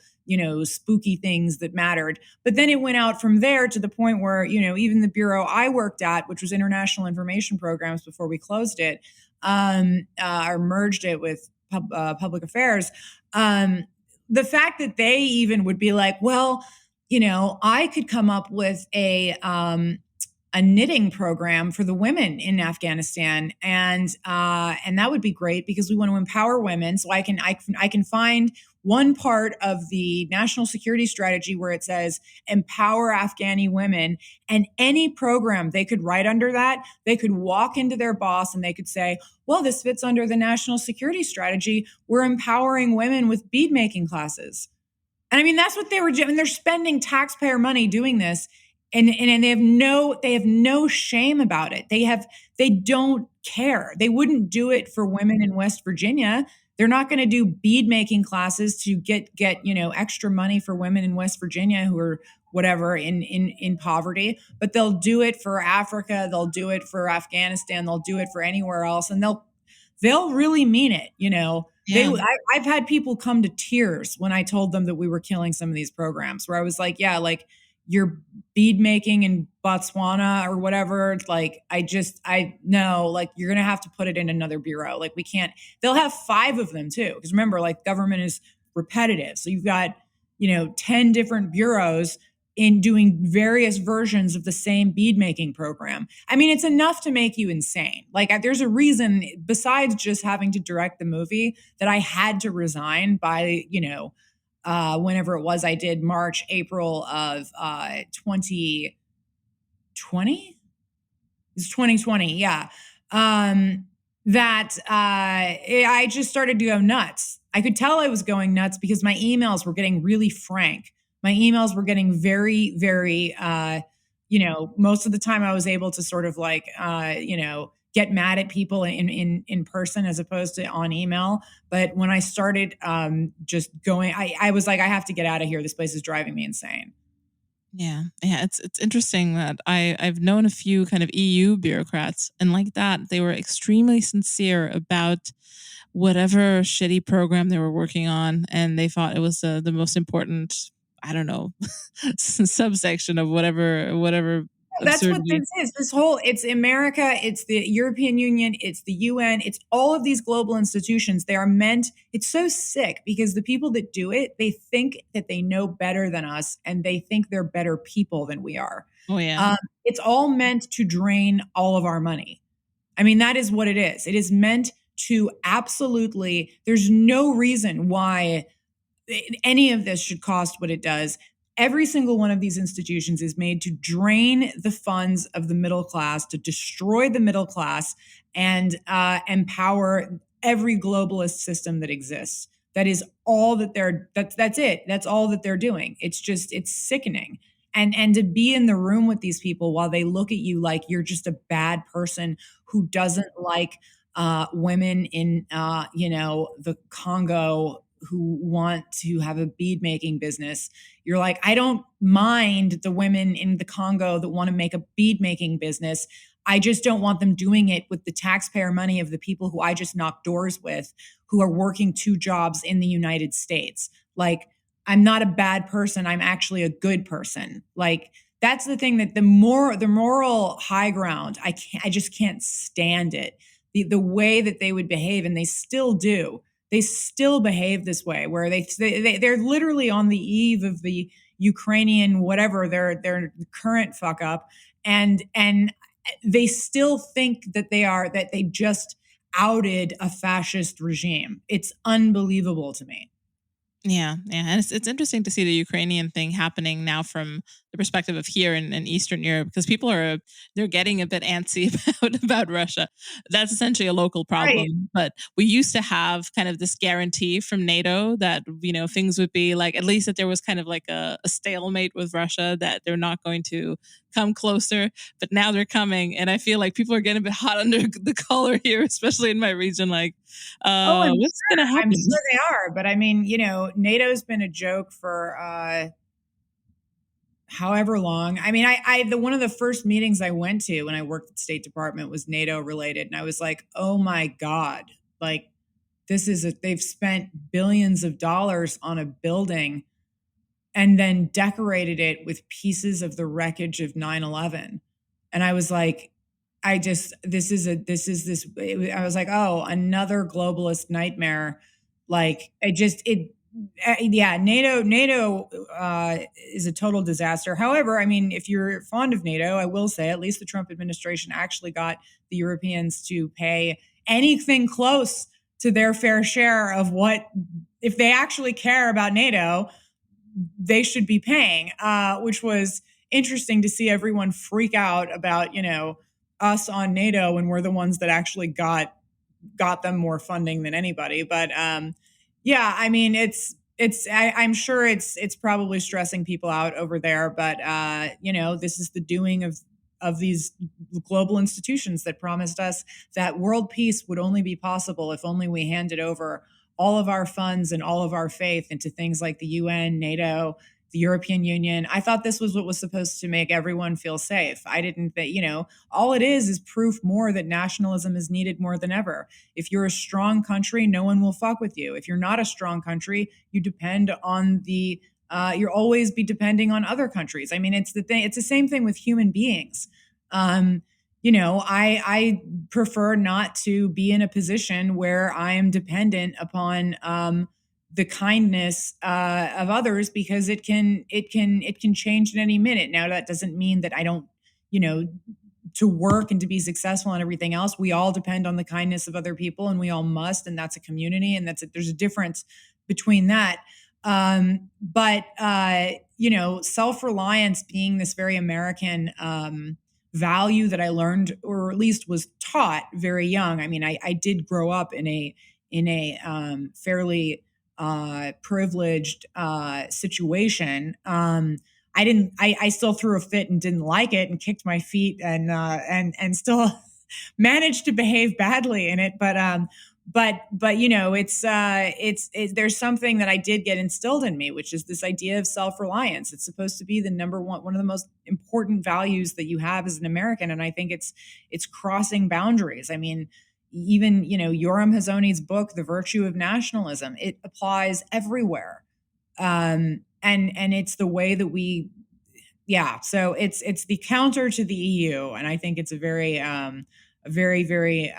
spooky things that mattered. But then it went out from there to the point where, even the bureau I worked at, which was International Information Programs before we closed it, or merged it with Public Affairs, the fact that they even would be like, well, I could come up with a knitting program for the women in Afghanistan, and that would be great because we want to empower women. So I can find one part of the national security strategy where it says empower Afghani women, and any program they could write under that, they could walk into their boss and they could say, well, this fits under the national security strategy. We're empowering women with bead making classes. And I mean, that's what they were doing. They're spending taxpayer money doing this. And they have no shame about it. They don't care. They wouldn't do it for women in West Virginia. They're not going to do bead making classes to get extra money for women in West Virginia who are whatever in poverty, but they'll do it for Africa, they'll do it for Afghanistan, they'll do it for anywhere else, and they'll really mean it. Yeah. I've had people come to tears when I told them that we were killing some of these programs, where I was like, yeah, like you're bead making in Botswana or whatever. Like, I know, like, you're going to have to put it in another bureau. Like, we can't, they'll have 5 of them too. Cause remember, like, government is repetitive. So you've got, 10 different bureaus in doing various versions of the same bead making program. I mean, it's enough to make you insane. Like, there's a reason, besides just having to direct the movie, that I had to resign by, whenever it was I did, March, April of 2020. It's 2020, yeah. I just started to go nuts. I could tell I was going nuts because my emails were getting really frank. My emails were getting very, very, most of the time I was able to sort of like, get mad at people in person as opposed to on email. But when I started just going, I was like, I have to get out of here. This place is driving me insane. Yeah, yeah, it's interesting that I've known a few kind of EU bureaucrats, and like that, they were extremely sincere about whatever shitty program they were working on, and they thought it was the most important, I don't know, subsection of whatever That's what absurdity. this is. It's America, it's the European Union, it's the UN, it's all of these global institutions. They are meant, it's so sick because the people that do it, they think that they know better than us and they think they're better people than we are. Oh yeah, It's all meant to drain all of our money. I mean, that is what it is. It is meant to absolutely, there's no reason why any of this should cost what it does. Every single one of these institutions is made to drain the funds of the middle class, to destroy the middle class, and empower every globalist system that exists. That is all that that's it. That's all that they're doing. It's sickening. And to be in the room with these people while they look at you like you're just a bad person who doesn't like women in the Congo who want to have a bead making business. You're like, I don't mind the women in the Congo that want to make a bead making business. I just don't want them doing it with the taxpayer money of the people who I just knocked doors with, who are working 2 jobs in the United States. Like, I'm not a bad person. I'm actually a good person. Like, that's the thing, that the moral high ground, I just can't stand it. The way that they would behave, and they still do. They still behave this way, where they're literally on the eve of the Ukrainian whatever their current fuck up, and they still think that they just outed a fascist regime. It's unbelievable to me. yeah, yeah, and it's interesting to see the Ukrainian thing happening now from the perspective of here in Eastern Europe, because people they're getting a bit antsy about Russia. That's essentially a local Right. problem, but we used to have kind of this guarantee from NATO that things would be like, at least that there was kind of like a stalemate with Russia, that they're not going to come closer. But now they're coming, and I feel like people are getting a bit hot under the collar here, especially in my region. Like, Oh, what's going to I'm happen? sure they are. But I mean, NATO's been a joke for however long. I mean, one of the first meetings I went to when I worked at the State Department was NATO related, and I was like, oh my God, like, they've spent billions of dollars on a building and then decorated it with pieces of the wreckage of 9/11. And I was like, I was like, oh, another globalist nightmare. Like, yeah, NATO is a total disaster. However, I mean, if you're fond of NATO, I will say at least the Trump administration actually got the Europeans to pay anything close to their fair share of what if they actually care about NATO, they should be paying, which was interesting to see everyone freak out about, us on NATO when we're the ones that actually got them more funding than anybody. But yeah, I mean, I'm sure it's probably stressing people out over there. But this is the doing of these global institutions that promised us that world peace would only be possible if only we handed over all of our funds and all of our faith into things like the UN, NATO, the European Union. I thought this was what was supposed to make everyone feel safe. I didn't think, all it is proof more that nationalism is needed more than ever. If you're a strong country, no one will fuck with you. If you're not a strong country, you depend on you'll always be depending on other countries. I mean, it's the same thing with human beings. I prefer not to be in a position where I am dependent upon the kindness of others, because it can change at any minute. Now, that doesn't mean that I don't, to work and to be successful and everything else. We all depend on the kindness of other people, and we all must, and that's a community, and there's a difference between that. But self-reliance being this very American value that I learned, or at least was taught very young. I mean, I did grow up in a fairly privileged situation. I still threw a fit and didn't like it and kicked my feet and still managed to behave badly in it. But it's there's something that I did get instilled in me, which is this idea of self-reliance. It's supposed to be the number one of the most important values that you have as an American. And I think it's crossing boundaries. I mean, even, Yoram Hazony's book, The Virtue of Nationalism, it applies everywhere. And it's the way that so it's the counter to the EU. And I think it's a very, very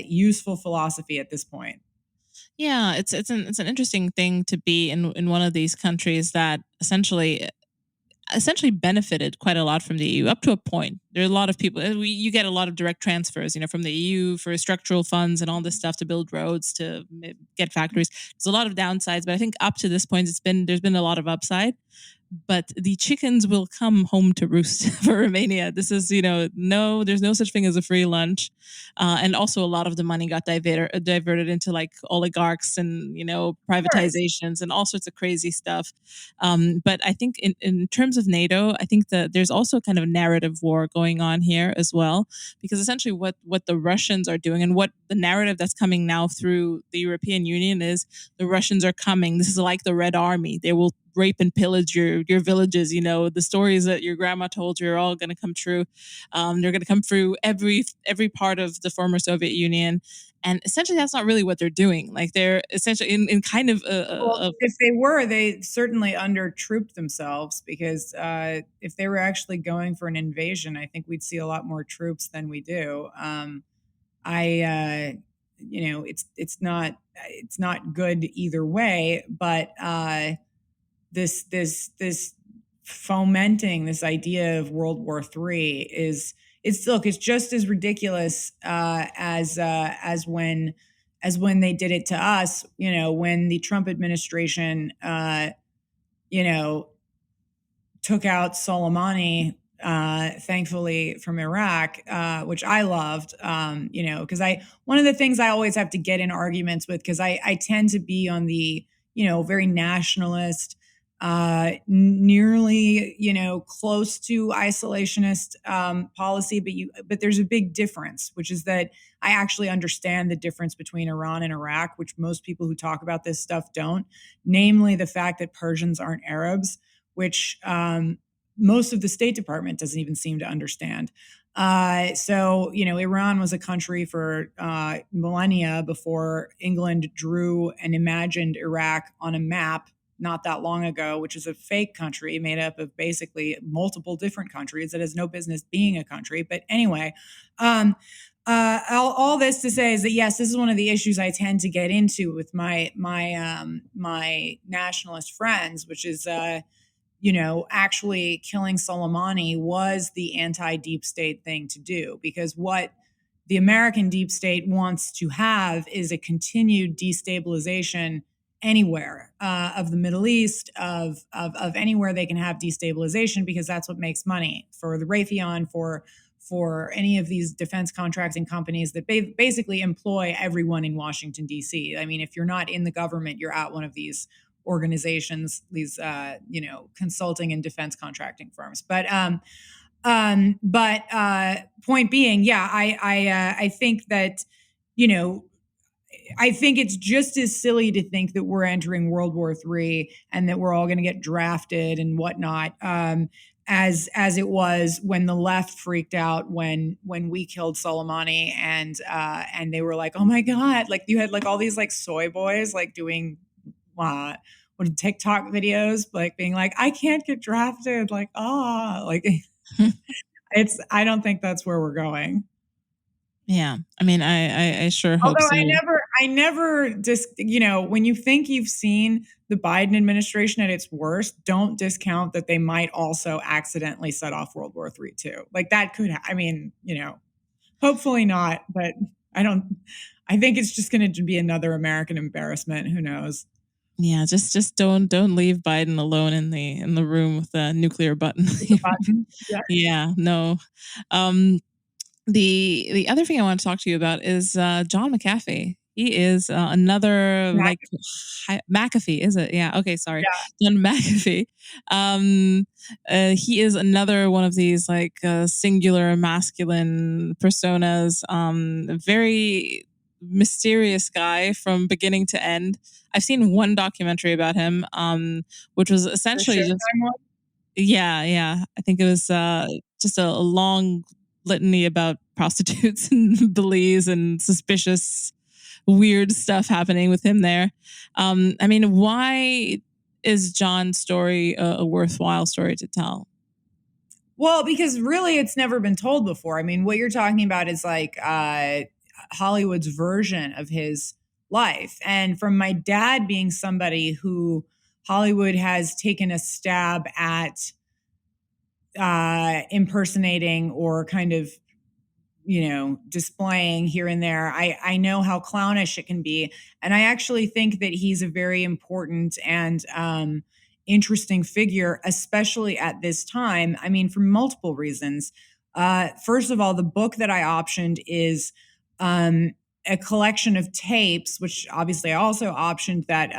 useful philosophy at this point. Yeah, it's an interesting thing to be in one of these countries that essentially benefited quite a lot from the EU up to a point. There are a lot of people. You get a lot of direct transfers, from the EU for structural funds and all this stuff to build roads, to get factories. There's a lot of downsides, but I think up to this point, there's been a lot of upside. But the chickens will come home to roost for Romania. This is, there's no such thing as a free lunch. And also a lot of the money got diverted into like oligarchs and, privatizations and all sorts of crazy stuff. But I think in terms of NATO, I think that there's also kind of a narrative war going on here as well, because essentially what the Russians are doing and what the narrative that's coming now through the European Union is, the Russians are coming. This is like the Red Army. They will rape and pillage your villages. The stories that your grandma told you are all going to come true. They're going to come through every part of the former Soviet Union. And essentially, that's not really what they're doing. Like, they're essentially in kind of if they were, they certainly under-trooped themselves, because if they were actually going for an invasion, I think we'd see a lot more troops than we do. It's not good either way, but this fomenting this idea of World War III it's just as ridiculous as when they did it to us. When the Trump administration took out Soleimani, thankfully, from Iraq, which I loved, because one of the things I always have to get in arguments with, because I tend to be on the very nationalist, nearly, close to isolationist policy. But there's a big difference, which is that I actually understand the difference between Iran and Iraq, which most people who talk about this stuff don't, namely the fact that Persians aren't Arabs, which most of the State Department doesn't even seem to understand. So, Iran was a country for millennia before England drew and imagined Iraq on a map not that long ago, which is a fake country made up of basically multiple different countries that has no business being a country. But anyway, all this to say is that, yes, this is one of the issues I tend to get into with my nationalist friends, which is actually killing Soleimani was the anti-deep state thing to do, because what the American deep state wants to have is a continued destabilization anywhere of the Middle East, of anywhere they can have destabilization, because that's what makes money for the Raytheon, for any of these defense contracting companies that basically employ everyone in Washington, D.C. I mean, if you're not in the government, you're at one of these organizations, these consulting and defense contracting firms. But point being, yeah, I think that, I think it's just as silly to think that we're entering World War III and that we're all going to get drafted and whatnot, as it was when the left freaked out when we killed Soleimani, and they were like, oh my god, like you had like all these like soy boys like doing what TikTok videos, like being like, I can't get drafted, like like I don't think that's where we're going. Yeah, I mean, I sure hope Although so. I never just, when you think you've seen the Biden administration at its worst, don't discount that they might also accidentally set off World War III too. Like that could, hopefully not, but I think it's just going to be another American embarrassment. Who knows? Yeah, just don't leave Biden alone in the room with the nuclear button. Yeah. Yeah, no. The other thing I want to talk to you about is John McAfee. He is another like McAfee, is it? Yeah. Okay. Sorry, Yeah. John McAfee. He is another one of these like singular masculine personas. Very mysterious guy from beginning to end. I've seen one documentary about him, which was essentially just yeah. I think it was just a long litany about prostitutes and Belize and suspicious, weird stuff happening with him there. I mean, why is John's story a worthwhile story to tell? Well, because really it's never been told before. I mean, what you're talking about is like Hollywood's version of his life. And from my dad being somebody who Hollywood has taken a stab at impersonating or kind of, displaying here and there, I know how clownish it can be. And I actually think that he's a very important and interesting figure, especially at this time. I mean, for multiple reasons. First of all, the book that I optioned is a collection of tapes, which obviously I also optioned, that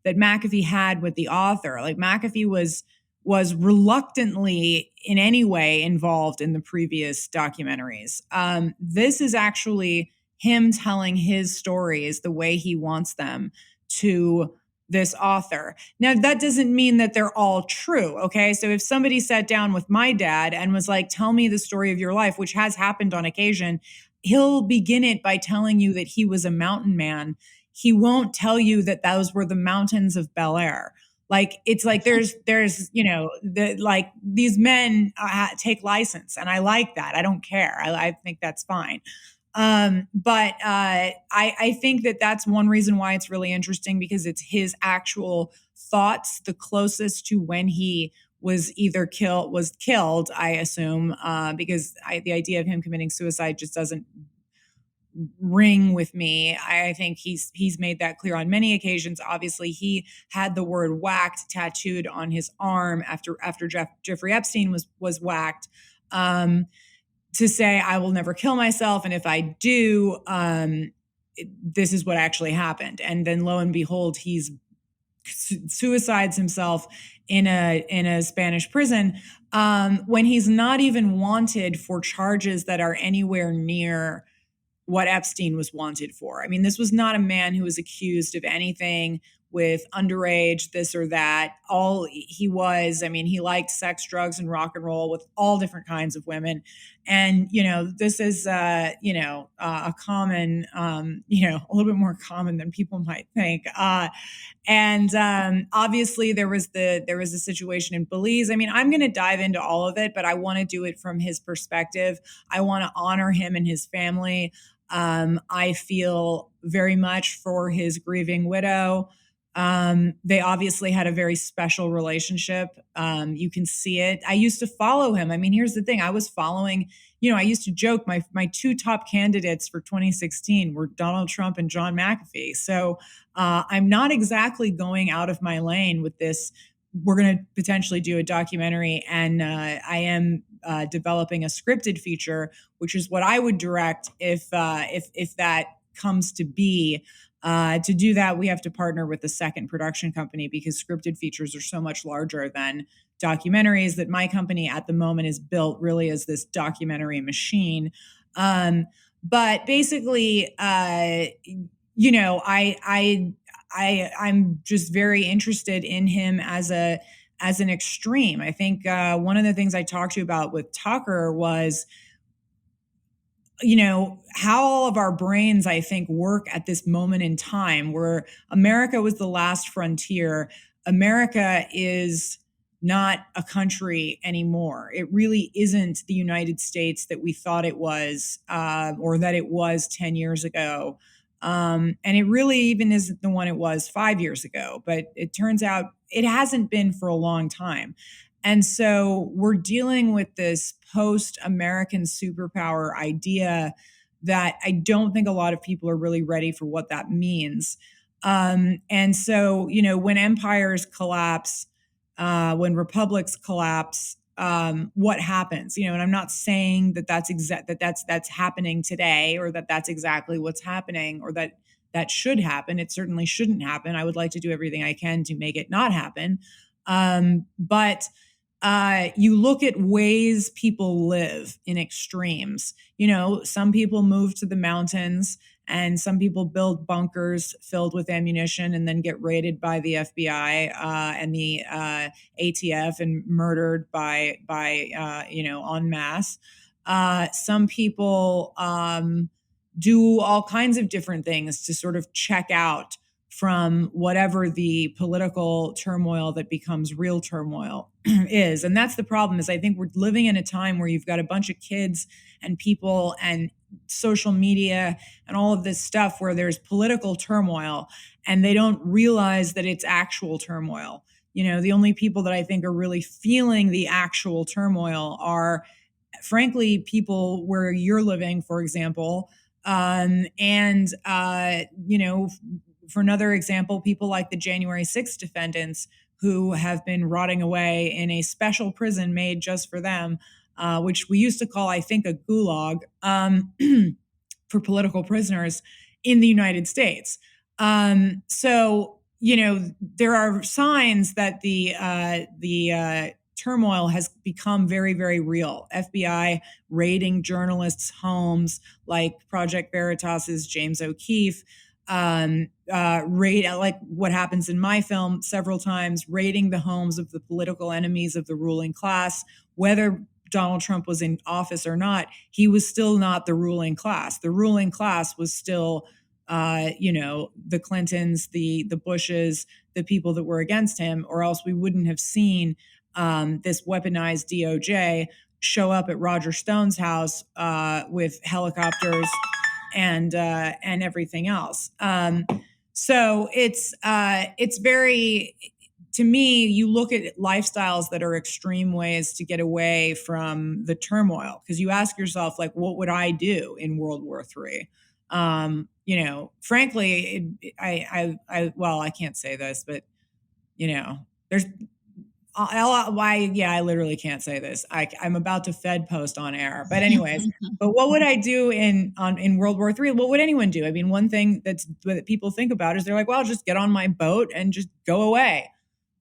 that McAfee had with the author. Like McAfee was reluctantly in any way involved in the previous documentaries. This is actually him telling his stories the way he wants them to this author. Now, that doesn't mean that they're all true, okay? So if somebody sat down with my dad and was like, tell me the story of your life, which has happened on occasion, he'll begin it by telling you that he was a mountain man. He won't tell you that those were the mountains of Bel Air. Like, it's like there's like these men take license, and I like that. I don't care. I think that's fine. But I think that that's one reason why it's really interesting, because it's his actual thoughts, the closest to when he was killed, I assume, because the idea of him committing suicide just doesn't ring with me. I think he's made that clear on many occasions. Obviously, he had the word "whacked" tattooed on his arm after Jeffrey Epstein was whacked, to say, I will never kill myself, and if I do, this is what actually happened. And then lo and behold, he's suicides himself in a Spanish prison, when he's not even wanted for charges that are anywhere near what Epstein was wanted for. I mean, this was not a man who was accused of anything with underage, this or that. All he was, I mean, he liked sex, drugs, and rock and roll with all different kinds of women. And, this is, a common, a little bit more common than people might think. And obviously there was a situation in Belize. I mean, I'm going to dive into all of it, but I want to do it from his perspective. I want to honor him and his family. I feel very much for his grieving widow. They obviously had a very special relationship. You can see it. I used to follow him. I mean, here's the thing. I was following, I used to joke my two top candidates for 2016 were Donald Trump and John McAfee. So I'm not exactly going out of my lane with this. We're going to potentially do a documentary, and I am developing a scripted feature, which is what I would direct if that comes to be. To do that, we have to partner with the second production company because scripted features are so much larger than documentaries, that my company at the moment is built really as this documentary machine. But basically, I'm just very interested in him as an extreme. I think one of the things I talked to you about with Tucker was, how all of our brains, I think, work at this moment in time where America was the last frontier. America is not a country anymore. It really isn't the United States that we thought it was, or that it was 10 years ago. And it really even isn't the one it was 5 years ago. But it turns out it hasn't been for a long time. And so we're dealing with this post-American superpower idea that I don't think a lot of people are really ready for what that means. And so, when empires collapse, when republics collapse, what happens? And I'm not saying that that's happening today, or that that's exactly what's happening, or that should happen. It certainly shouldn't happen. I would like to do everything I can to make it not happen. But you look at ways people live in extremes. Some people move to the mountains, and some people build bunkers filled with ammunition and then get raided by the FBI and the ATF and murdered by en masse. Some people do all kinds of different things to sort of check out from whatever the political turmoil that becomes real turmoil is. And that's the problem, is I think we're living in a time where you've got a bunch of kids and people and social media and all of this stuff where there's political turmoil, and they don't realize that it's actual turmoil. The only people that I think are really feeling the actual turmoil are, frankly, people where you're living, for example. For another example, people like the January 6th defendants who have been rotting away in a special prison made just for them, which we used to call, I think, a gulag for political prisoners in the United States. So, there are signs that the turmoil has become very, very real. FBI raiding journalists' homes, like Project Veritas's James O'Keefe, like what happens in my film several times, raiding the homes of the political enemies of the ruling class. Whether Donald Trump was in office or not, he was still not the ruling class. The ruling class was still, the Clintons, the Bushes, the people that were against him, or else we wouldn't have seen this weaponized DOJ show up at Roger Stone's house with helicopters and everything else. So it's very, to me, you look at lifestyles that are extreme ways to get away from the turmoil, because you ask yourself, like, what would I do in World War III? Frankly, I can't say this, but there's. I literally can't say this. I'm about to Fed post on air. But anyways, but what would I do in World War III? What would anyone do? I mean, one thing that people think about is they're like, well, I'll just get on my boat and just go away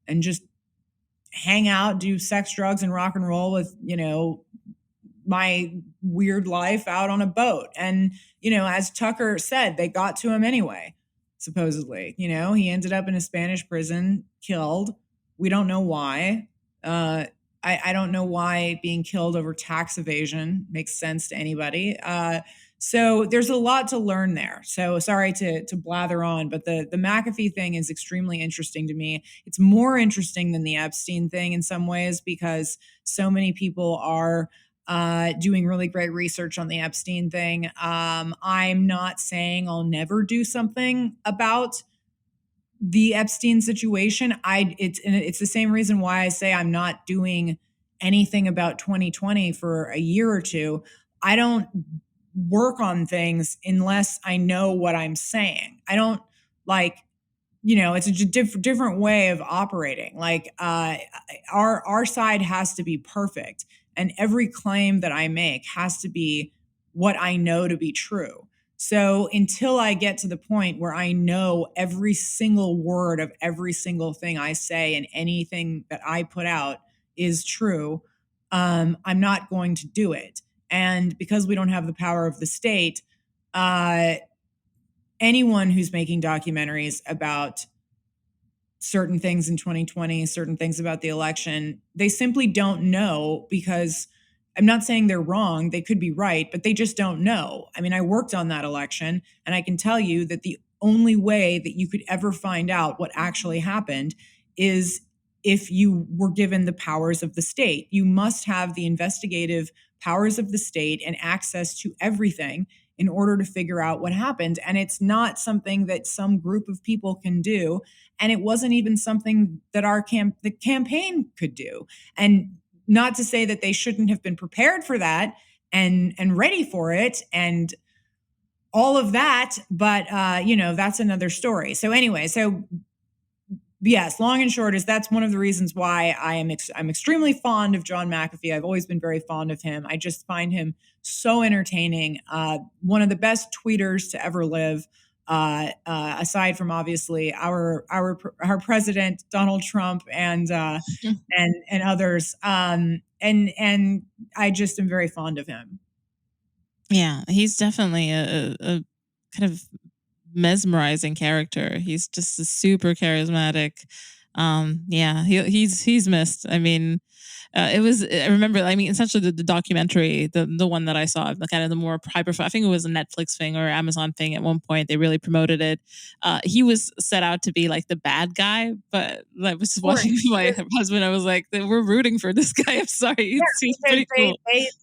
and just hang out, do sex, drugs, and rock and roll with, my weird life out on a boat. And, as Tucker said, they got to him anyway, supposedly. He ended up in a Spanish prison, killed. We don't know why. I don't know why being killed over tax evasion makes sense to anybody. So there's a lot to learn there. So sorry to blather on, but the McAfee thing is extremely interesting to me. It's more interesting than the Epstein thing in some ways, because so many people are doing really great research on the Epstein thing. I'm not saying I'll never do something about the Epstein situation, it's the same reason why I say I'm not doing anything about 2020 for a year or two. I don't work on things unless I know what I'm saying. I don't like, it's a different way of operating. Like our side has to be perfect, and every claim that I make has to be what I know to be true. So until I get to the point where I know every single word of every single thing I say and anything that I put out is true, I'm not going to do it. And because we don't have the power of the state, anyone who's making documentaries about certain things in 2020, certain things about the election, they simply don't know, because I'm not saying they're wrong. They could be right, but they just don't know. I mean, I worked on that election, and I can tell you that the only way that you could ever find out what actually happened is if you were given the powers of the state. You must have the investigative powers of the state and access to everything in order to figure out what happened. And it's not something that some group of people can do. And it wasn't even something that the campaign could do. And not to say that they shouldn't have been prepared for that and ready for it and all of that, but that's another story. So anyway, yes, long and short is that's one of the reasons why I'm extremely fond of John McAfee. I've always been very fond of him. I just find him so entertaining. One of the best tweeters to ever live. Aside from obviously our president Donald Trump and others, and I just am very fond of him. Yeah, he's definitely a kind of mesmerizing character. He's just super charismatic. Yeah, he's missed. I mean, it was. I remember. I mean, essentially the documentary, the one that I saw, the kind of the more high profile. I think it was a Netflix thing or Amazon thing. At one point, they really promoted it. He was set out to be like the bad guy, but I was just watching my husband. I was like, we're rooting for this guy. I'm sorry, he's pretty cool.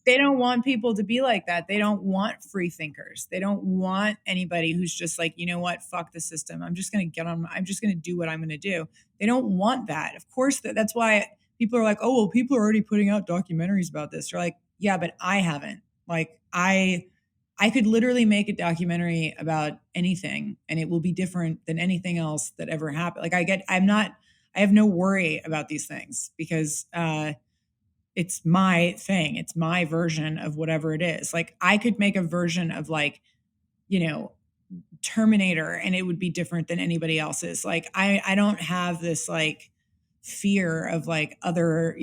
They don't want people to be like that. They don't want free thinkers. They don't want anybody who's just like, you know what, fuck the system. I'm just going to do what I'm going to do. They don't want that. Of course, that's why people are like, oh, well, people are already putting out documentaries about this. You're like, yeah, but I haven't. Like, I could literally make a documentary about anything, and it will be different than anything else that ever happened. Like, I have no worry about these things, because it's my thing. It's my version of whatever it is. Like, I could make a version of, like, Terminator, and it would be different than anybody else's. Like, I don't have this like fear of like other,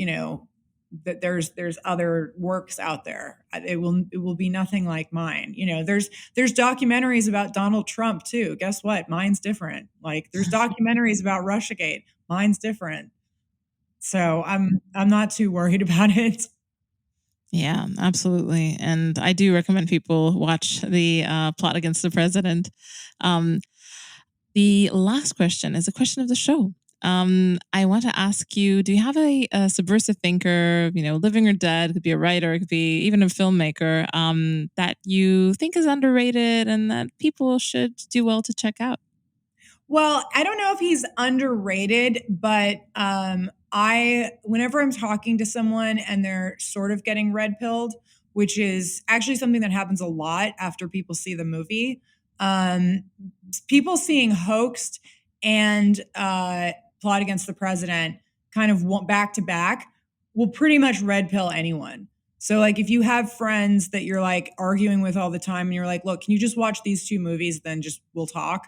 that there's other works out there. It will be nothing like mine. There's documentaries about Donald Trump too. Guess what? Mine's different. Like, there's documentaries about Russiagate. Mine's different. So I'm not too worried about it. Yeah, absolutely. And I do recommend people watch the Plot Against the President. The last question is a question of the show. I want to ask you, do you have a subversive thinker, living or dead, could be a writer, it could be even a filmmaker, that you think is underrated and that people should do well to check out? Well, I don't know if he's underrated, but whenever I'm talking to someone and they're sort of getting red pilled, which is actually something that happens a lot after people see the movie, people seeing Hoaxed and Plot Against the President kind of back to back will pretty much red pill anyone. So, like, if you have friends that you're like arguing with all the time and you're like, look, can you just watch these two movies, then just we'll talk.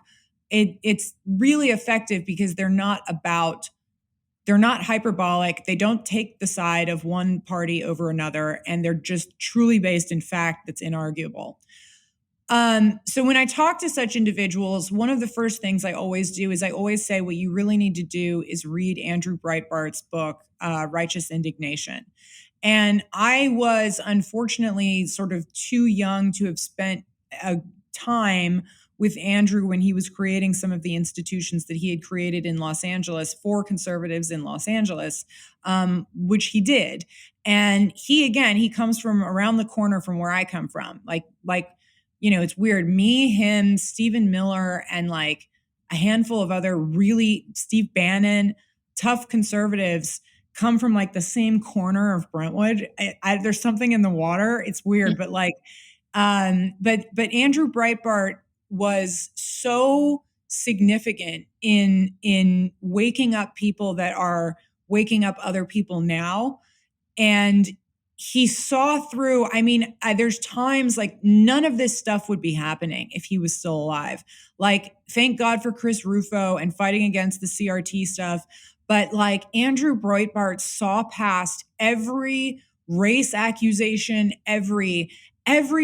It's really effective because they're not hyperbolic. They don't take the side of one party over another, and they're just truly based in fact that's inarguable. So when I talk to such individuals, one of the first things I always do is I always say what you really need to do is read Andrew Breitbart's book, Righteous Indignation. And I was unfortunately sort of too young to have spent a time with Andrew when he was creating some of the institutions that he had created in Los Angeles for conservatives in Los Angeles, which he did. And he comes from around the corner from where I come from. Like, it's weird. Me, him, Stephen Miller, and like a handful of other really, Steve Bannon, tough conservatives come from like the same corner of Brentwood. There's something in the water. It's weird, but like, but Andrew Breitbart was so significant in waking up people that are waking up other people now. And he saw through, I mean, there's times like none of this stuff would be happening if he was still alive. Like, thank God for Chris Rufo and fighting against the CRT stuff. But like Andrew Breitbart saw past every race accusation, every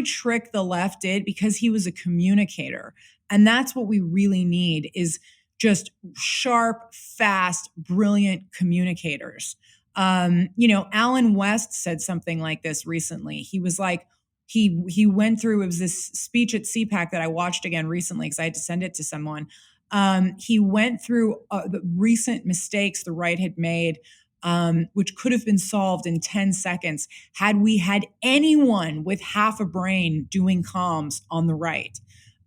trick the left did, because he was a communicator. And that's what we really need, is just sharp, fast, brilliant communicators. Alan West said something like this recently. He was like, he went through, it was this speech at CPAC that I watched again recently because I had to send it to someone. He went through the recent mistakes the right had made, which could have been solved in 10 seconds had we had anyone with half a brain doing comms on the right.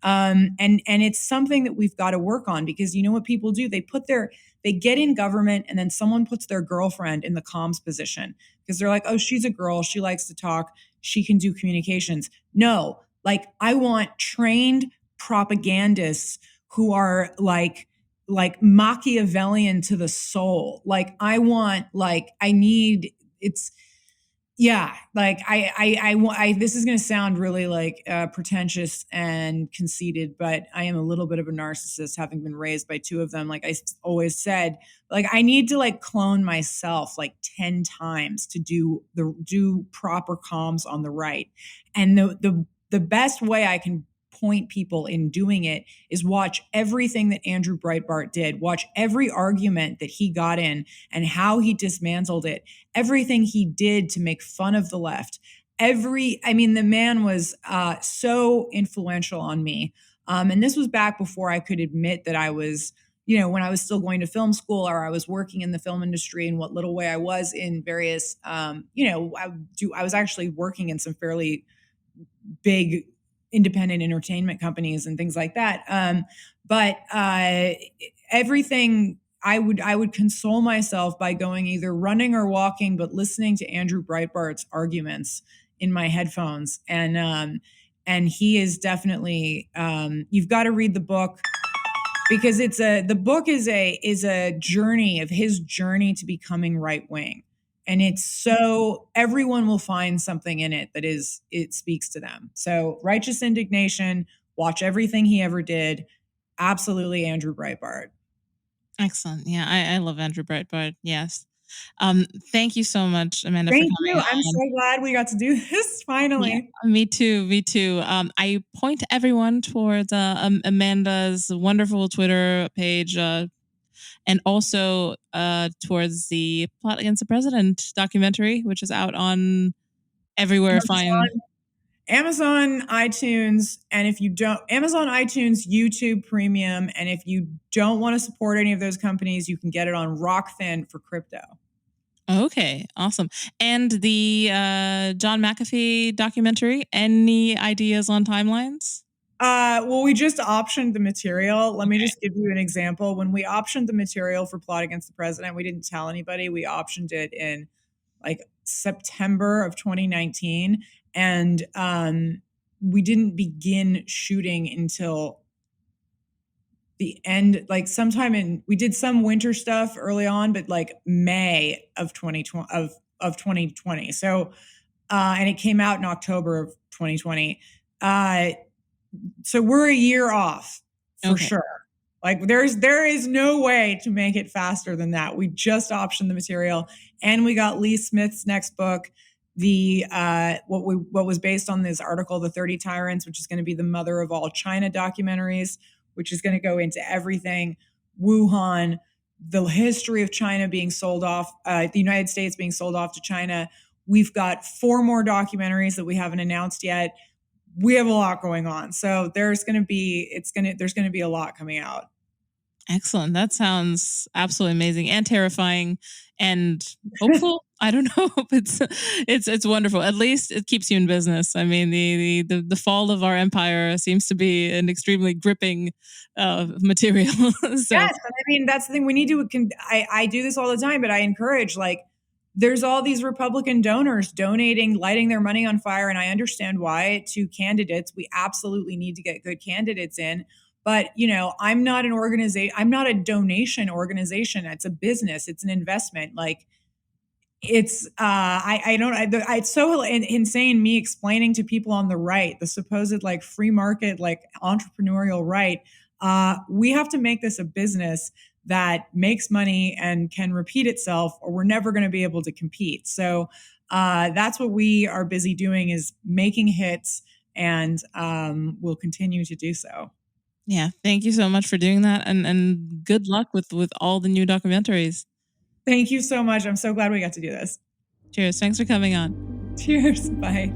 And it's something that we've got to work on, because you know what people do? They get in government and then someone puts their girlfriend in the comms position because they're like, oh, she's a girl. She likes to talk. She can do communications. No, like I want trained propagandists who are like Machiavellian to the soul. Like I want, like I need, it's, yeah, like I this is going to sound really like pretentious and conceited, but I am a little bit of a narcissist, having been raised by two of them. Like I always said, like I need to like clone myself like 10 times to do proper comms on the right. And the best way I can point people in doing it is watch everything that Andrew Breitbart did, watch every argument that he got in and how he dismantled it, everything he did to make fun of the left. The man was so influential on me. And this was back before I could admit that I was, when I was still going to film school or I was working in the film industry in what little way I was in various, I was actually working in some fairly big independent entertainment companies and things like that. But everything I would console myself by going either running or walking, but listening to Andrew Breitbart's arguments in my headphones. And he is definitely, you've got to read the book, because the book is a journey of his journey to becoming right wing. And it's so everyone will find something in it it speaks to them. So Righteous Indignation, watch everything he ever did. Absolutely Andrew Breitbart. Excellent. Yeah, I love Andrew Breitbart. Yes. Thank you so much, Amanda, Thank for you. coming I'm on. so glad we got to do this finally. Yeah, me too. Me too. I point everyone towards Amanda's wonderful Twitter page, and also towards the Plot Against the President documentary, which is out on everywhere. Fine. Amazon, iTunes, and if you don't, Amazon, iTunes, YouTube Premium, and if you don't want to support any of those companies, you can get it on Rockfin for crypto. Okay, awesome. And the John McAfee documentary, any ideas on timelines? Well, we just optioned the material. Let me just give you an example. When we optioned the material for Plot Against the President, we didn't tell anybody. We optioned it in like September of 2019. And we didn't begin shooting until the end, like we did some winter stuff early on, but like May of 2020 of 2020. So and it came out in October of 2020. So we're a year off for sure. Like there is no way to make it faster than that. We just optioned the material, and we got Lee Smith's next book, the what was based on this article, The 30 Tyrants, which is going to be the mother of all China documentaries, which is going to go into everything Wuhan, the history of China being sold off, the United States being sold off to China. We've got 4 more documentaries that we haven't announced yet. We have a lot going on. So there's going to be a lot coming out. Excellent. That sounds absolutely amazing and terrifying and hopeful. I don't know. It's wonderful. At least it keeps you in business. I mean, the fall of our empire seems to be an extremely gripping material. So Yes, and I mean that's the thing we need to. I do this all the time, but I encourage like there's all these Republican donors donating, lighting their money on fire, and I understand why to candidates. We absolutely need to get good candidates in. But I'm not an organization. I'm not a donation organization. It's a business. It's an investment. Like it's I don't it's so insane me explaining to people on the right, the supposed like free market, like entrepreneurial right. We have to make this a business that makes money and can repeat itself, or we're never going to be able to compete. So that's what we are busy doing, is making hits, and we'll continue to do so. yeah, thank you so much for doing that, and good luck with all the new documentaries. Thank you so much. I'm so glad we got to do this. Cheers. Thanks for coming on. Cheers. Bye.